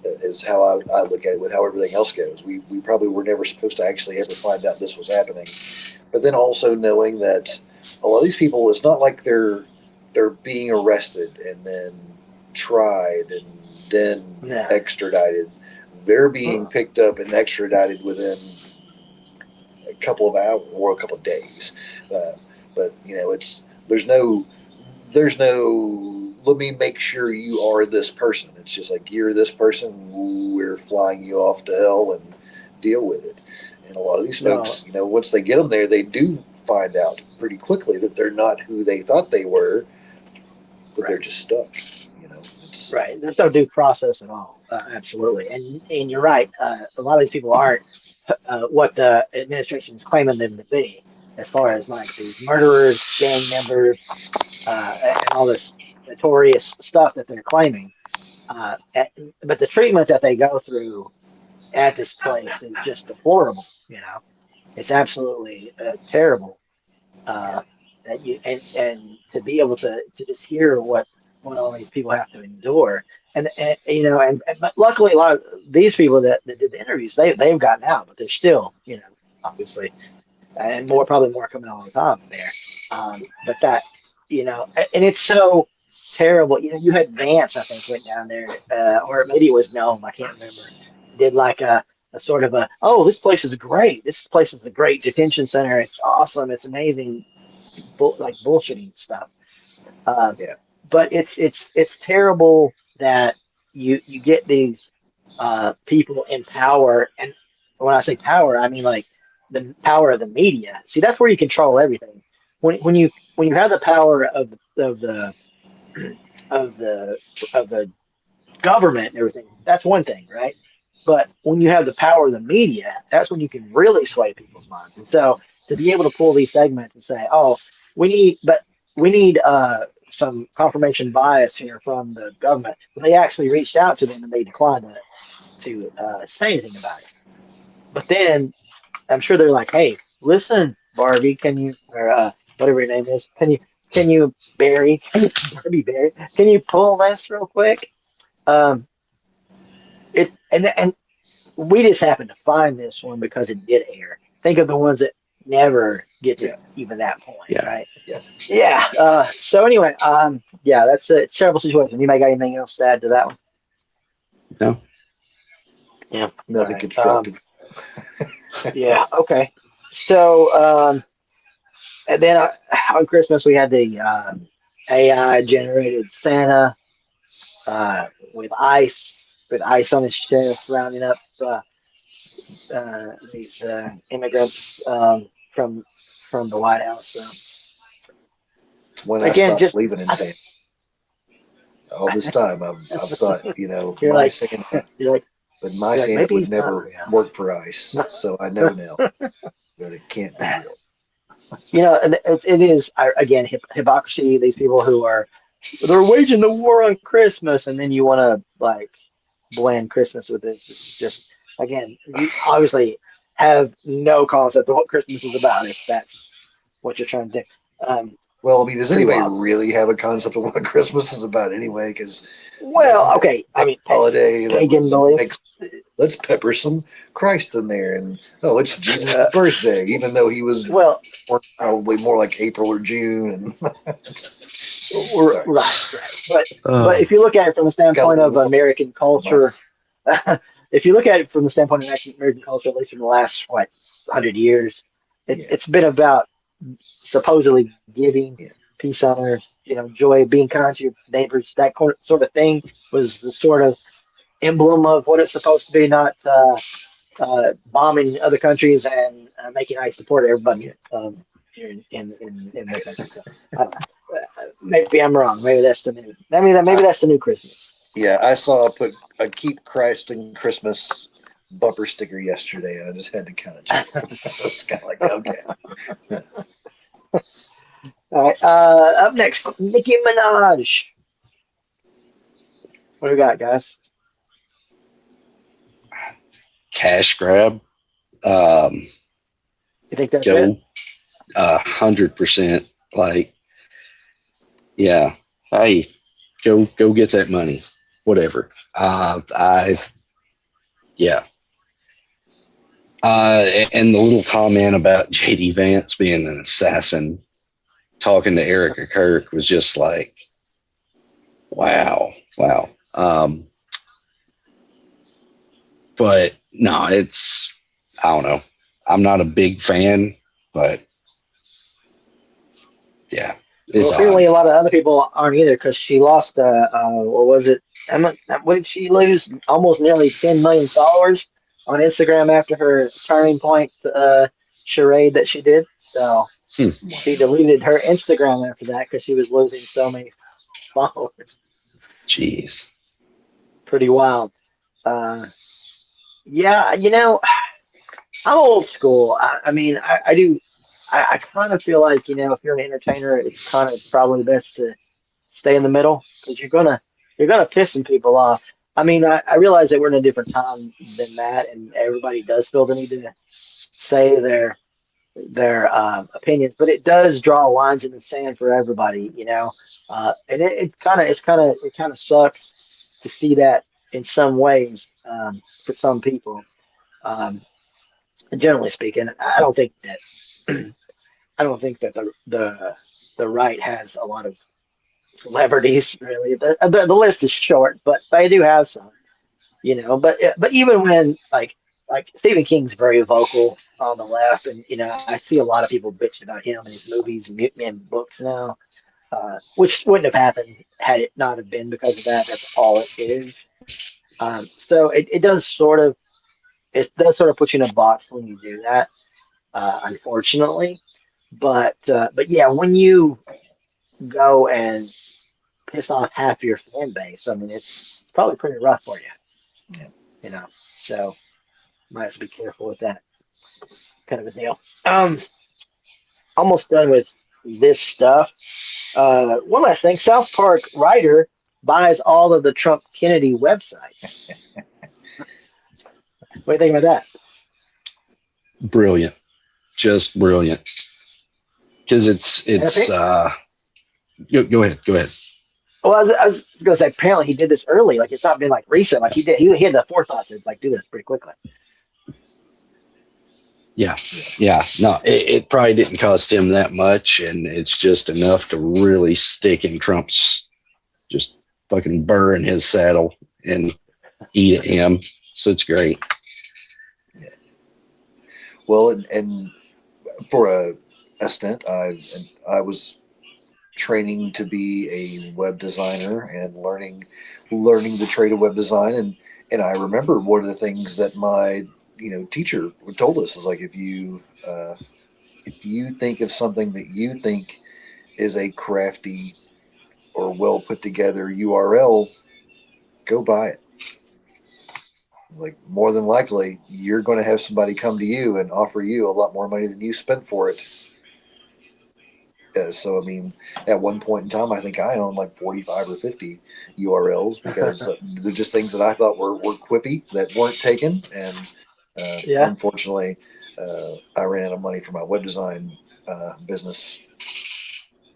is how I look at it with how everything else goes. We probably were never supposed to actually ever find out this was happening. But then also knowing that a lot of these people, it's not like they're being arrested and then tried and then extradited. They're being picked up and extradited within a couple of hours or a couple of days. But there's no let me make sure you are this person. It's just like, you're this person, we're flying you off to hell and deal with it. And a lot of these folks, once they get them there, they do find out pretty quickly that they're not who they thought they were, but they're just stuck. Right. There's no due process at all. Absolutely. And you're right. A lot of these people aren't what the administration is claiming them to be, as far as like these murderers, gang members, and all this notorious stuff that they're claiming. But the treatment that they go through at this place is just deplorable. It's absolutely terrible. That you and to be able to just hear what all these people have to endure, and but luckily a lot of these people that did the interviews, they've gotten out, but they're still obviously, and probably more coming on top there. But that and it's so terrible. You had Vance, I think, went down there, or maybe it was Noam, I can't remember. Did like a sort of this place is great. This place is a great detention center. It's awesome. It's amazing. Like bullshitting stuff. But it's terrible that you get these people in power, and when I say power, I mean like the power of the media. See, that's where you control everything. When you have the power of the government and everything, that's one thing, right? But when you have the power of the media, that's when you can really sway people's minds. And so to be able to pull these segments and say, "Oh, we need some confirmation bias here from the government. But they actually reached out to them and they declined to say anything about it. But then I'm sure they're like, hey, listen, Barbie, can you, or whatever your name is, can you, Barry, Barbie Barry, can you pull this real quick? Um, and we just happened to find this one because it did air. Think of the ones that never get to even that point, Yeah. right? Yeah. Yeah. So anyway, yeah, it's a terrible situation. Anybody got anything else to add to that one? No. Yeah. Nothing Right. constructive. Yeah. Okay. So, and then on Christmas we had the AI generated Santa with ice on his chest, rounding up these immigrants from the White House. So, When I again, stopped just believing in Santa. All this time, I've thought, you're my like Santa, you're like but my you're like Santa maybe would he's not never real. work for ICE. So I know now that it can't be real. You know, and it is again hypocrisy. These people who they're waging the war on Christmas, and then you want to like blend Christmas with this. It's just again, you obviously have no concept of what Christmas is about if that's what you're trying to do. Well, I mean, does Pretty anybody wild. really have a concept of what Christmas is about anyway? Because Well, okay. I mean, holiday that pagan was beliefs. let's pepper some Christ in there, and it's Jesus' birthday, even though he was Well, probably more like April or June. right. But if you look at it from the standpoint of American culture, if you look at it from the standpoint of American culture, at least in the last 100 years, it's been about supposedly giving, peace on earth, joy, being kind to your neighbors. That sort of thing was the sort of emblem of what it's supposed to be, not bombing other countries and making ICE support everybody here in their country. So I don't know. Maybe I'm wrong. Maybe that's the new. Maybe that's the new Christmas. Yeah, I saw put a "Keep Christ in Christmas" bumper sticker yesterday, and I just had to kind of chuckle. It's kind of like, okay. All right. Up next, Nicki Minaj. What do we got, guys? Cash grab. You think that's it? 100%. Like, yeah. Hey, go get that money. Whatever. Yeah. And the little comment about JD Vance being an assassin, talking to Erica Kirk was just like, wow. But no, I don't know. I'm not a big fan, but yeah. Well, apparently a lot of other people aren't either because she lost, what was it? What did she lose? Almost nearly 10 million followers on Instagram after her turning point charade that she did. So she deleted her Instagram after that because she was losing so many followers. Jeez. Pretty wild. Yeah, I'm old school. I mean, I do. I kind of feel like, if you're an entertainer, it's kind of probably best to stay in the middle because you're gonna piss some people off. I mean, I realize that we're in a different time than that, and everybody does feel the need to say their opinions, but it does draw lines in the sand for everybody, and it kind of sucks to see that in some ways for some people. Generally speaking, I don't think that the right has a lot of celebrities really. The list is short, but they do have some, But even when like Stephen King's very vocal on the left, and I see a lot of people bitching about him and his movies and books now, which wouldn't have happened had it not have been because of that. That's all it is. So it does sort of put you in a box when you do that, unfortunately. But yeah, when you go and piss off half your fan base, I mean, it's probably pretty rough for you, So might have to be careful with that kind of a deal. Almost done with this stuff. One last thing: South Park writer buys all of the Trump Kennedy websites. What do you think about that? Brilliant, just brilliant. Because it's go ahead. Well, I was going to say apparently he did this early. Like it's not been like recent. Like he had the forethought to like do this pretty quickly. Yeah. No, it probably didn't cost him that much, and it's just enough to really stick in Trump's just fucking burr in his saddle and eat at him. So it's great. Yeah. Well, and for a stint, I was training to be a web designer and learning the trade of web design, and I remember one of the things that my teacher told us was like, if you think of something that you think is a crafty or well put together URL, go buy it. Like more than likely, you're going to have somebody come to you and offer you a lot more money than you spent for it. So I mean, at one point in time, I think I owned like 45 or 50 URLs because they're just things that I thought were quippy that weren't taken, and Yeah. unfortunately, I ran out of money for my web design business,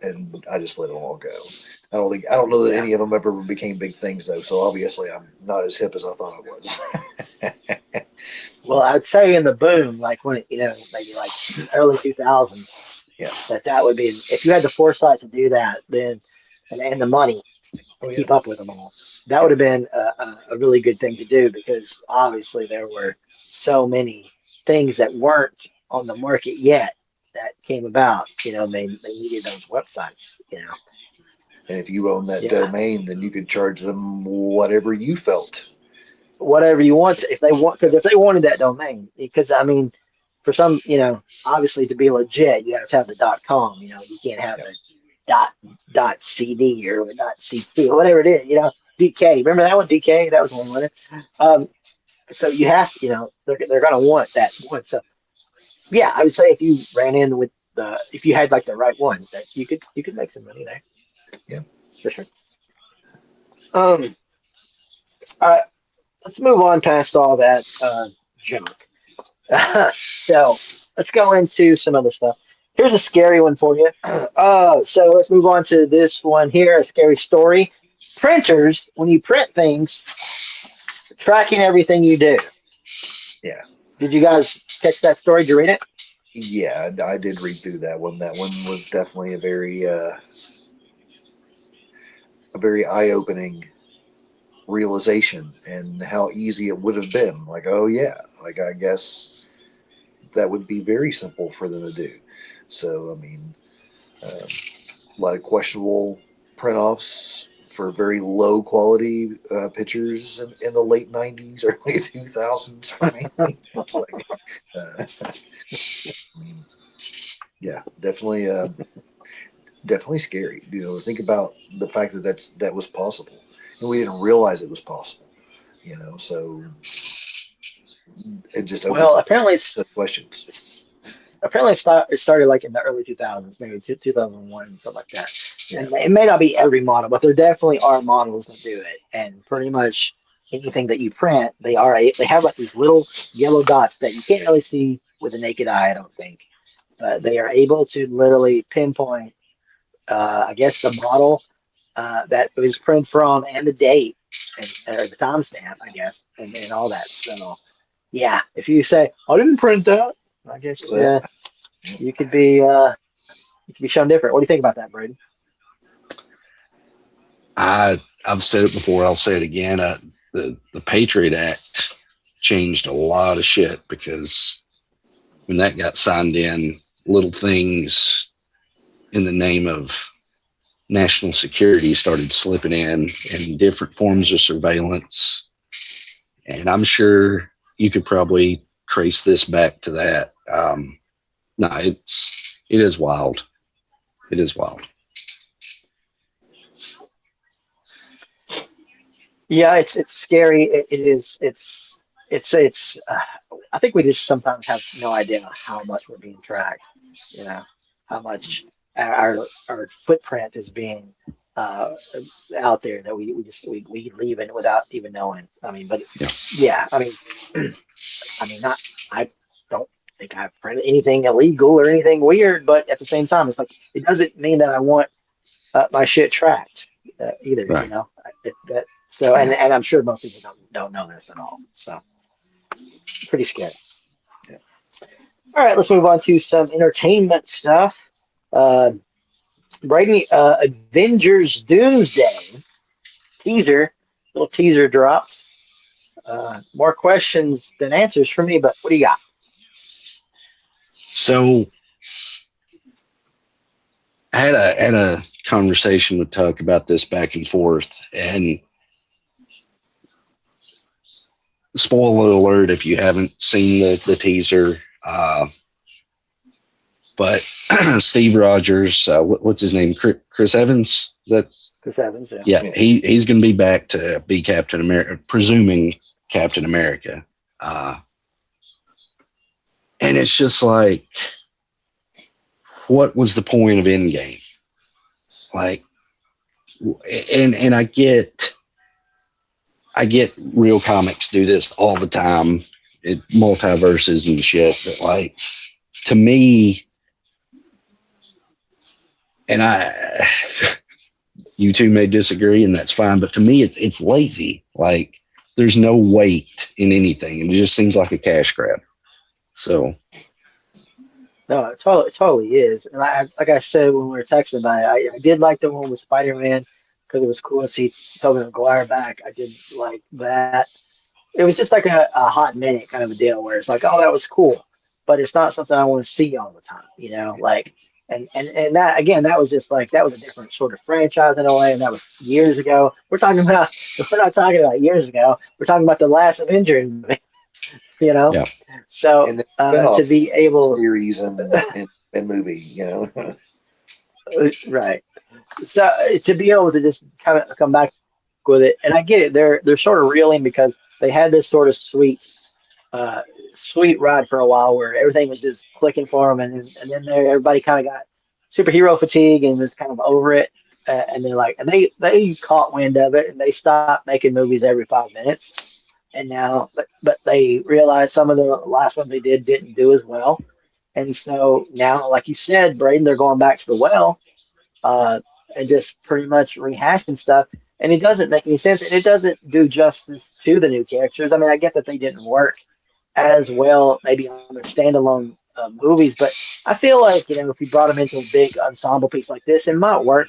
and I just let it all go. I don't know that any of them ever became big things though. So obviously, I'm not as hip as I thought I was. Well, I'd say in the boom, like when maybe like early 2000s, Yeah. that would be if you had the foresight to do that, then and the money to keep up with them all. That would have been a really good thing to do because obviously there were so many things that weren't on the market yet that came about. They needed those websites. And if you own that domain, then you could charge them whatever you felt. Whatever you want to, if they wanted that domain, because I mean, for some, obviously to be legit, you have to have the .com. You can't have the .cd or the .ct or whatever it is. DK. Remember that one? DK. That was one, wasn't it? So you have, they're gonna want that one. So yeah, I would say if you ran in with if you had like the right one, that you could make some money there. Yeah, for sure. All right. Let's move on past all that junk. So let's go into some other stuff. Here's a scary one for you. So let's move on to this one here, a scary story. Printers, when you print things, tracking everything you do. Yeah. Did you guys catch that story? Did you read it? Yeah, I did read through that one. That one was definitely a very eye-opening realization, and how easy it would have been. Like, oh yeah, like I guess that would be very simple for them to do. So I mean, a lot of questionable print-offs for very low quality pictures in the late 90s, early 2000s for me. It's like, I mean, yeah, definitely scary. Think about the fact that that was possible, and we didn't realize it was possible. So it just opens up Apparently, the questions. it started like in the early 2000s, maybe 2001, something like that. Yeah. And it may not be every model, but there definitely are models that do it. And pretty much anything that you print, they have like these little yellow dots that you can't really see with the naked eye, I don't think. But they are able to literally pinpoint, I guess, the model that it was printed from and the date or the timestamp, I guess, and all that. So, yeah, if you say, I didn't print that, I guess you could be shown different. What do you think about that, Braden? I've said it before. I'll say it again. The Patriot Act changed a lot of shit, because when that got signed in, little things in the name of national security started slipping in different forms of surveillance. And I'm sure you could probably trace this back to that. No, it is wild. It is wild. Yeah, it's scary. It is. It's. I think we just sometimes have no idea how much we're being tracked. How much our footprint is being out there that we leave it without even knowing. I mean, but Yeah. yeah, I mean, I mean, not I don't think I've printed anything illegal or anything weird, but at the same time, it's like it doesn't mean that I want my shit tracked either. You Right. know, so and I'm sure most people don't know this at all. So pretty scary. Yeah. All right, let's move on to some entertainment stuff. Uh, Brady, Avengers Doomsday little teaser dropped. More questions than answers for me, but what do you got? So I had a conversation with Tuck about this back and forth, and spoiler alert if you haven't seen the teaser. But Steve Rogers, what's his name? Chris Evans? Is that Chris Evans, yeah, he's going to be back to be Captain America, presuming Captain America. And it's just like, what was the point of Endgame? Like, and I get real comics do this all the time, multiverses and shit. But like, to me, and you two may disagree, and that's fine. But to me, it's lazy. Like, there's no weight in anything, and it just seems like a cash grab. So, no, it totally is. And like I said when we were texting about it, I did like the one with Spider-Man because it was cool to see Tobey Maguire back. I did like that. It was just like a hot minute kind of a deal where it's like, oh, that was cool, but it's not something I want to see all the time, you know, like. And that again, that was just like that was a different sort of franchise in a way, and that was years ago. We're not talking about years ago. We're talking about the last Avenger movie, you know. yeah. So And the spinoff to be able, series and movie, you know. right? So to be able to just kind of come back with it, and I get it. They're sort of reeling because they had this sort of sweet ride for a while where everything was just clicking for them, and then everybody kind of got superhero fatigue and was kind of over it. And they're like, and they caught wind of it, and they stopped making movies every 5 minutes. And now, but they realized some of the last ones they didn't do as well, and so now, like you said, Braden, they're going back to the well, uh, and just pretty much rehashing stuff. And it doesn't make any sense, and it doesn't do justice to the new characters. I mean, I get that they didn't work as well, maybe on their standalone movies, but I feel like if you brought them into a big ensemble piece like this, it might work.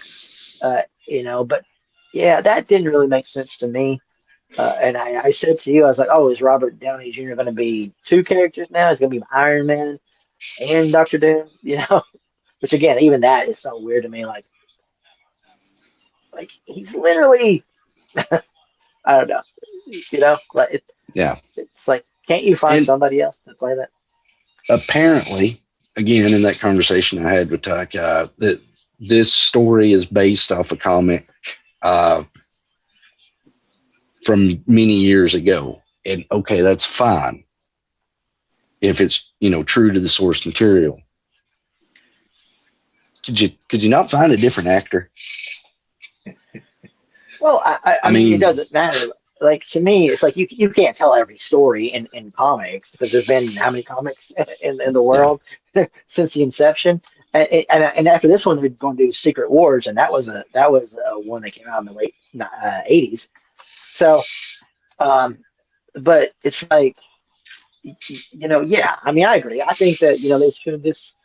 But yeah, that didn't really make sense to me. And I said to you, I was like, oh, is Robert Downey Jr. going to be two characters now? He's going to be Iron Man and Doctor Doom, which again, even that is so weird to me. Like he's literally, I don't know, like Yeah. it's like, can't you find somebody else to play that? Apparently, again, in that conversation I had with Tuck, that this story is based off a comic from many years ago. And okay, that's fine if it's true to the source material. Could you not find a different actor? Well, I mean, it doesn't matter. Like, to me, it's like you can't tell every story in comics because there's been how many comics in the world since the inception. And after this one, they're going to do Secret Wars, and that was a one that came out in the late '80s. So, but it's like, yeah. I mean, I agree. I think that they should have just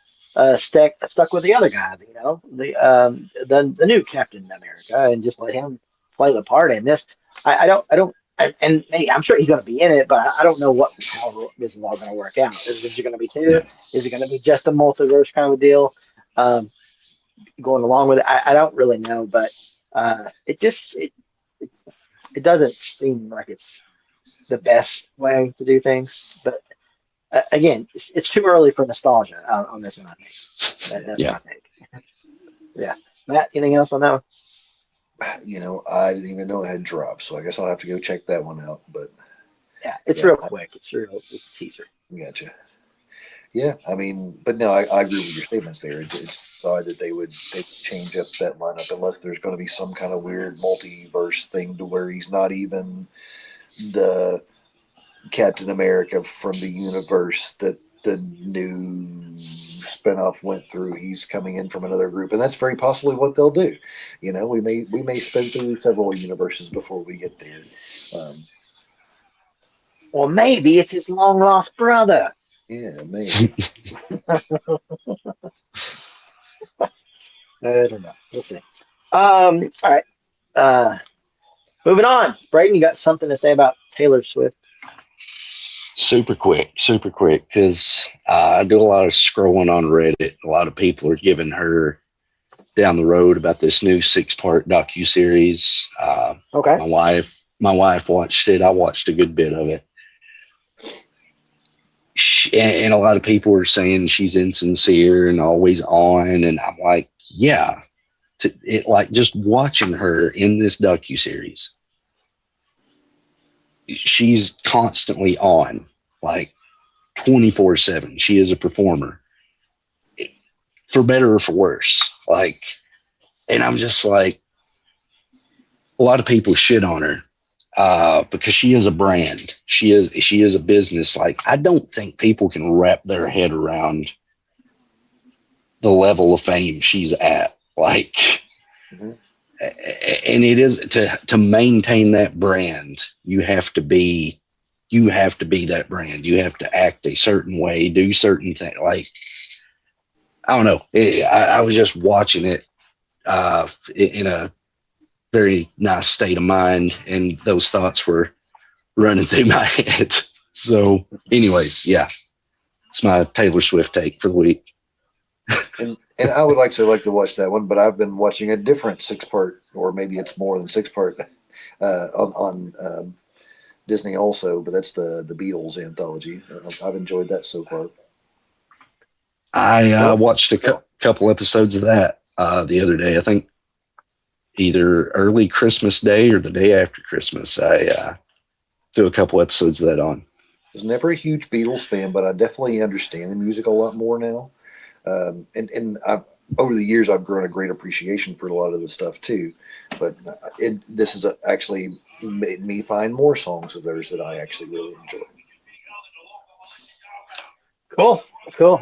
stuck with the other guy. The new Captain America, and just let him play the part in this. I don't. And hey, I'm sure he's going to be in it, but I don't know how this is all going to work out. Is it going to be two? Yeah. Is it going to be just a multiverse kind of a deal? Going along with it, I don't really know, but it doesn't seem like it's the best way to do things. But again, it's too early for nostalgia on this one. I think that's my take. Yeah, Matt, anything else on that one? I didn't even know it had dropped, so I guess I'll have to go check that one out. But yeah, it's real quick. It's just a teaser. Gotcha. Yeah, I mean, but no, I agree with your statements there. It's odd that they would change up that lineup unless there's going to be some kind of weird multiverse thing to where he's not even the Captain America from the universe that the new spinoff went through. He's coming in from another group, and that's very possibly what they'll do. You know, we may spin through several universes before we get there. Um, Or maybe it's his long lost brother. yeah, maybe. I don't know. We'll see. All right. Uh, moving on. Brayden, you got something to say about Taylor Swift? Super quick, because I do a lot of scrolling on Reddit. A lot of people are giving her down the road about this new 6-part docuseries. Okay. My wife watched it. I watched a good bit of it. And a lot of people are saying she's insincere and always on, and I'm like, yeah. Like just watching her in this docuseries, she's constantly on, like 24/7. She is a performer, for better or for worse. Like, and I'm just like, a lot of people shit on her because she is a brand. She is a business. Like, I don't think people can wrap their head around the level of fame she's at. Like, Mhm. and it is to maintain that brand. You have to be that brand. You have to act a certain way, do certain things. Like, I don't know. I was just watching it in a very nice state of mind, and those thoughts were running through my head. So, anyways, yeah, it's my Taylor Swift take for the week. And I would like to watch that one, but I've been watching a different 6-part, or maybe it's more than 6-part, on Disney also. But that's the Beatles anthology. I've enjoyed that so far. I watched a couple episodes of that the other day. I think either early Christmas Day or the day after Christmas. I threw a couple episodes of that on. I was never a huge Beatles fan, but I definitely understand the music a lot more now. And I've, over the years, I've grown a great appreciation for a lot of the stuff too. But this has actually made me find more songs of theirs that I actually really enjoy. Cool.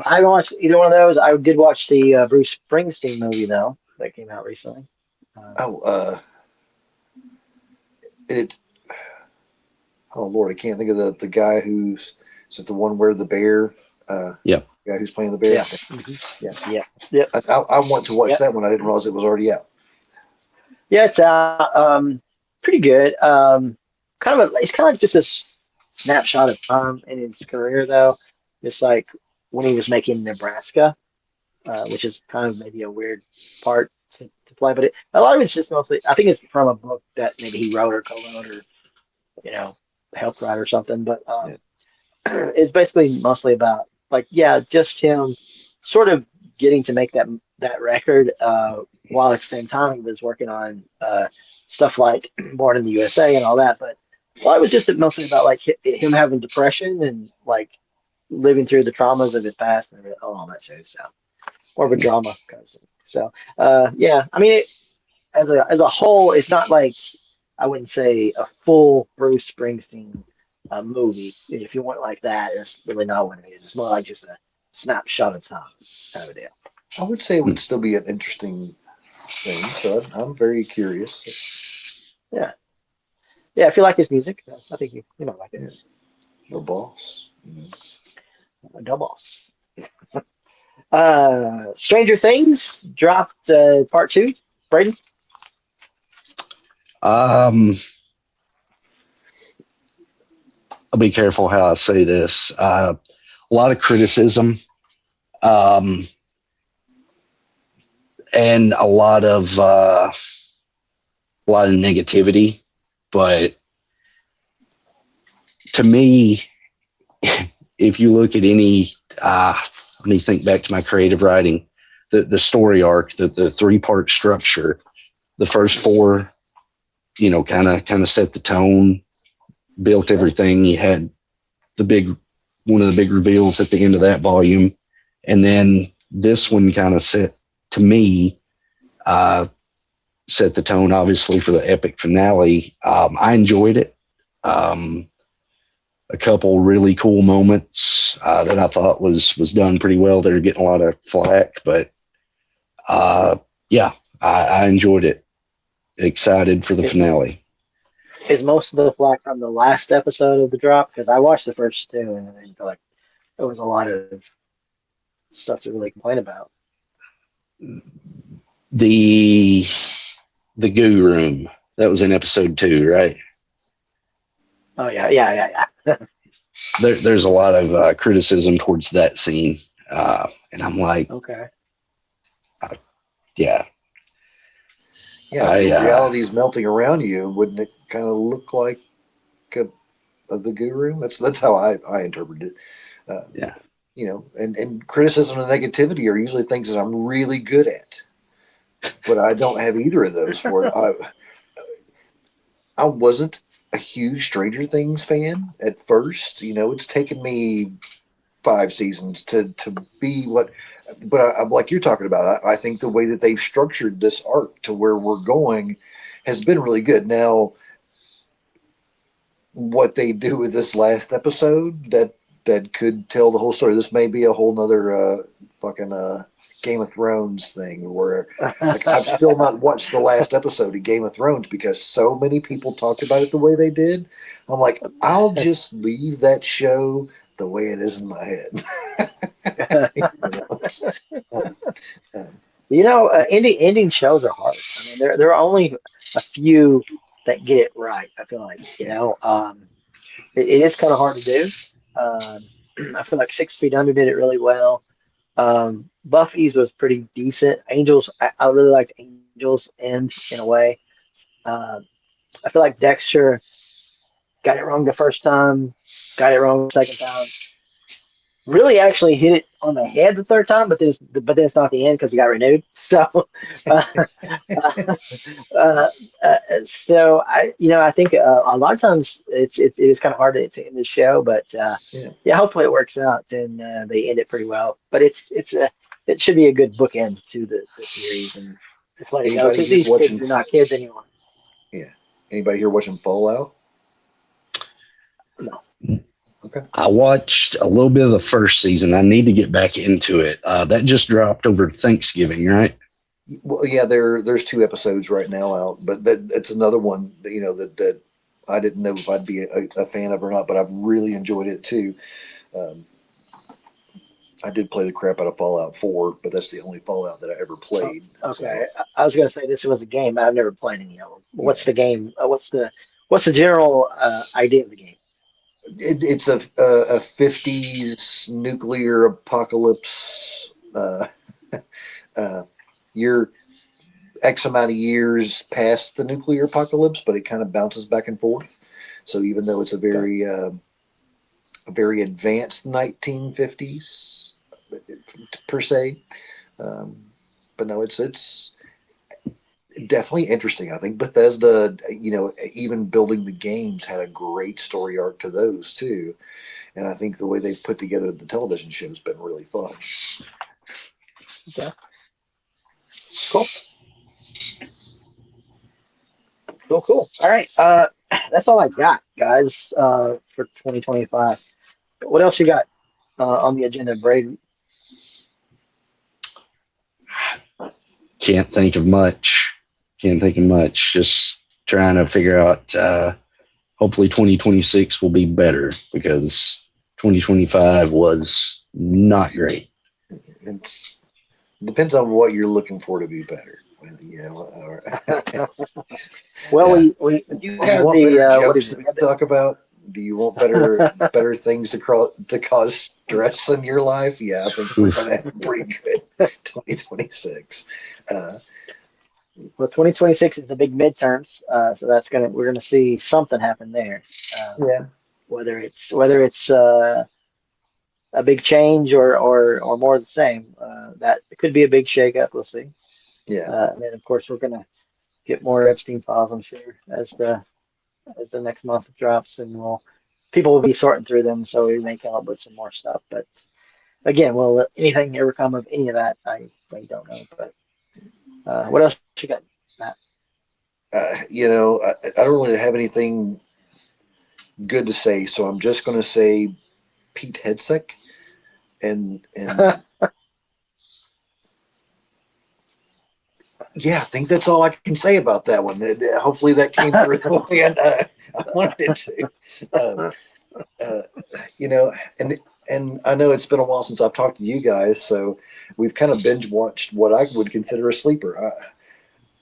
I haven't watched either one of those. I did watch the Bruce Springsteen movie though that came out recently. Oh, it. Oh Lord, I can't think of the guy who's is it the one where the bear? Yeah. Guy who's playing the bear. Yeah. Yeah. I want to watch Yep. that one. I didn't realize it was already out. Yeah, it's pretty good. It's kind of like just a snapshot of time in his career, though. It's like when he was making Nebraska, which is kind of maybe a weird part to play, but a lot of it's just mostly. I think it's from a book that maybe he wrote or co-wrote or helped write or something. But Yeah. it's basically mostly about just him sort of getting to make that record while at the same time he was working on stuff like Born in the USA and all that. But it was just mostly about like him having depression and like living through the traumas of his past and all that sort of stuff. More of a drama kind of thing. So I mean, as a whole, it's not like I wouldn't say a full Bruce Springsteen movie. If you want like that, it's really not what it is. It's more like just a snapshot of time kind of a deal. I would say it would still be an interesting thing. So I'm very curious. Yeah. If you like his music, I think you might like it. The Boss. Doubles. Stranger Things dropped part 2. Brayden? I'll be careful how I say this. A lot of criticism, and a lot of negativity. But to me, if you look at any, let me think back to my creative writing, the story arc, the 3-part structure, the first 4, kind of set the tone, built everything. You had the big one of the big reveals at the end of that volume. And then this one kind of set the tone, obviously, for the epic finale. I enjoyed it. A couple really cool moments that I thought was done pretty well. They're getting a lot of flack, but yeah, I enjoyed it. Excited for the finale. Is most of the flack from the last episode of the drop? Because I watched the first two, and I feel like there was a lot of stuff to really complain about. The goo room, that was in episode 2, right? Oh yeah. There's a lot of criticism towards that scene, and I'm like, Okay. yeah. Yeah, if reality is melting around you, wouldn't it kind of look like the goo room? That's how I interpret it. Yeah. You know, and criticism and negativity are usually things that I'm really good at, but I don't have either of those for it. I wasn't a huge Stranger Things fan at first. You know, it's taken me 5 seasons to be what, but I'm like you're talking about. I think the way that they've structured this arc to where we're going has been really good. Now, what they do with this last episode that could tell the whole story. This may be a whole nother Game of Thrones thing where like I've still not watched the last episode of Game of Thrones because so many people talked about it the way they did. I'm like, I'll just leave that show the way it is in my head. Ending shows are hard. I mean, there are only a few that get it right. I feel like it is kind of hard to do. I feel like 6 Feet Under did it really well. Buffy's was pretty decent. Angels, I really liked Angels end in a way. I feel like Dexter got it wrong the first time, got it wrong the second time. Really, actually hit it on the head the third time, but then it's not the end because he got renewed. So, so I think a lot of times it is kind of hard to end the show, but hopefully it works out and they end it pretty well. But it should be a good bookend to the series and just let it go because these kids are not kids anymore. Yeah. Anybody here watching Fallout? No. Okay. I watched a little bit of the first season. I need to get back into it. That just dropped over Thanksgiving, right? Well, yeah, there's 2 episodes right now out, but that's another one that I didn't know if I'd be a fan of or not, but I've really enjoyed it too. I did play the crap out of Fallout 4, but that's the only Fallout that I ever played. Okay, so. I was going to say this was a game. I've never played any of them. What's the game? What's the general idea of the game? It's a 50s nuclear apocalypse. You're X amount of years past the nuclear apocalypse, but it kind of bounces back and forth. So even though it's a very advanced 1950s per se, but no, it's definitely interesting. I think Bethesda, even building the games had a great story arc to those too. And I think the way they put together the television show has been really fun. Okay. Cool. All right. That's all I got, guys, for 2025. What else you got on the agenda, Brady? Can't think of much. Just trying to figure out, hopefully 2026 will be better because 2025 was not great. It depends on what you're looking for to be better. Well, Yeah. we do you want better jokes to talk about? Do you want better things to cause stress in your life? Yeah, I think we're going to have a pretty good 2026. Well, 2026 is the big midterms, so we're gonna see something happen there. Whether it's a big change or more of the same, that it could be a big shakeup. We'll see. Yeah. And then of course we're gonna get more Epstein files, I'm sure, as the next month drops, and we'll people will be sorting through them, so we may come up with some more stuff. But again, will anything ever come of any of that? I don't know. But what else you got, Matt? I don't really have anything good to say, so I'm just going to say Pete Hegseth, and yeah, I think that's all I can say about that one. Hopefully that came through the way I wanted it to. And I know it's been a while since I've talked to you guys, so we've kind of binge watched what I would consider a sleeper.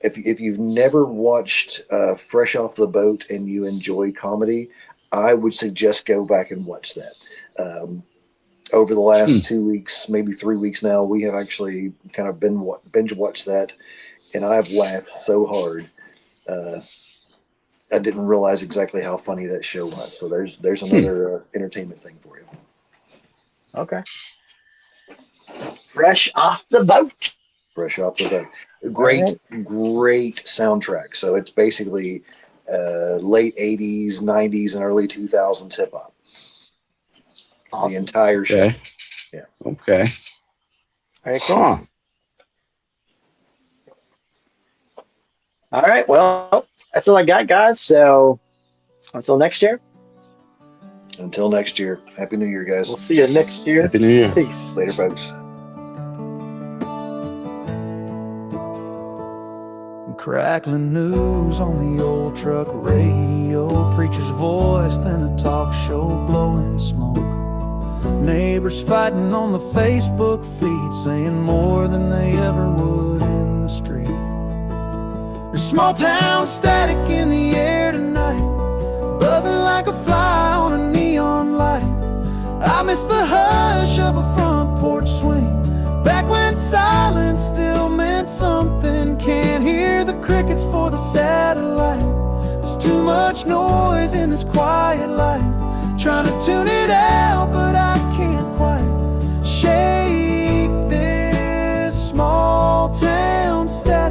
If you've never watched Fresh Off the Boat and you enjoy comedy, I would suggest go back and watch that. Over the last 2 weeks, maybe 3 weeks now, we have actually kind of binge watched that, and I've laughed so hard. I didn't realize exactly how funny that show was. So there's another entertainment thing for you. Okay. Fresh Off the Boat. Fresh Off the Boat. Great soundtrack. So it's basically late 80s, 90s, and early 2000s hip hop. Awesome. The entire show. Okay. Yeah. Okay. Very cool. Huh. All right. Well, that's all I got, guys. So until next year. Until next year. Happy New Year, guys. We'll see you next year. Happy New Year. Peace. Later, folks. Crackling news on the old truck radio, preacher's voice, then a talk show blowing smoke. Neighbors fighting on the Facebook feed, saying more than they ever would in the street. There's small town static in the air tonight, buzzing like a fly on a neon light. I miss the hush of a front porch swing, back when silence still meant something. Can't hear the crickets for the satellite. There's too much noise in this quiet life. Trying to tune it out, but I can't quite shake this small town static.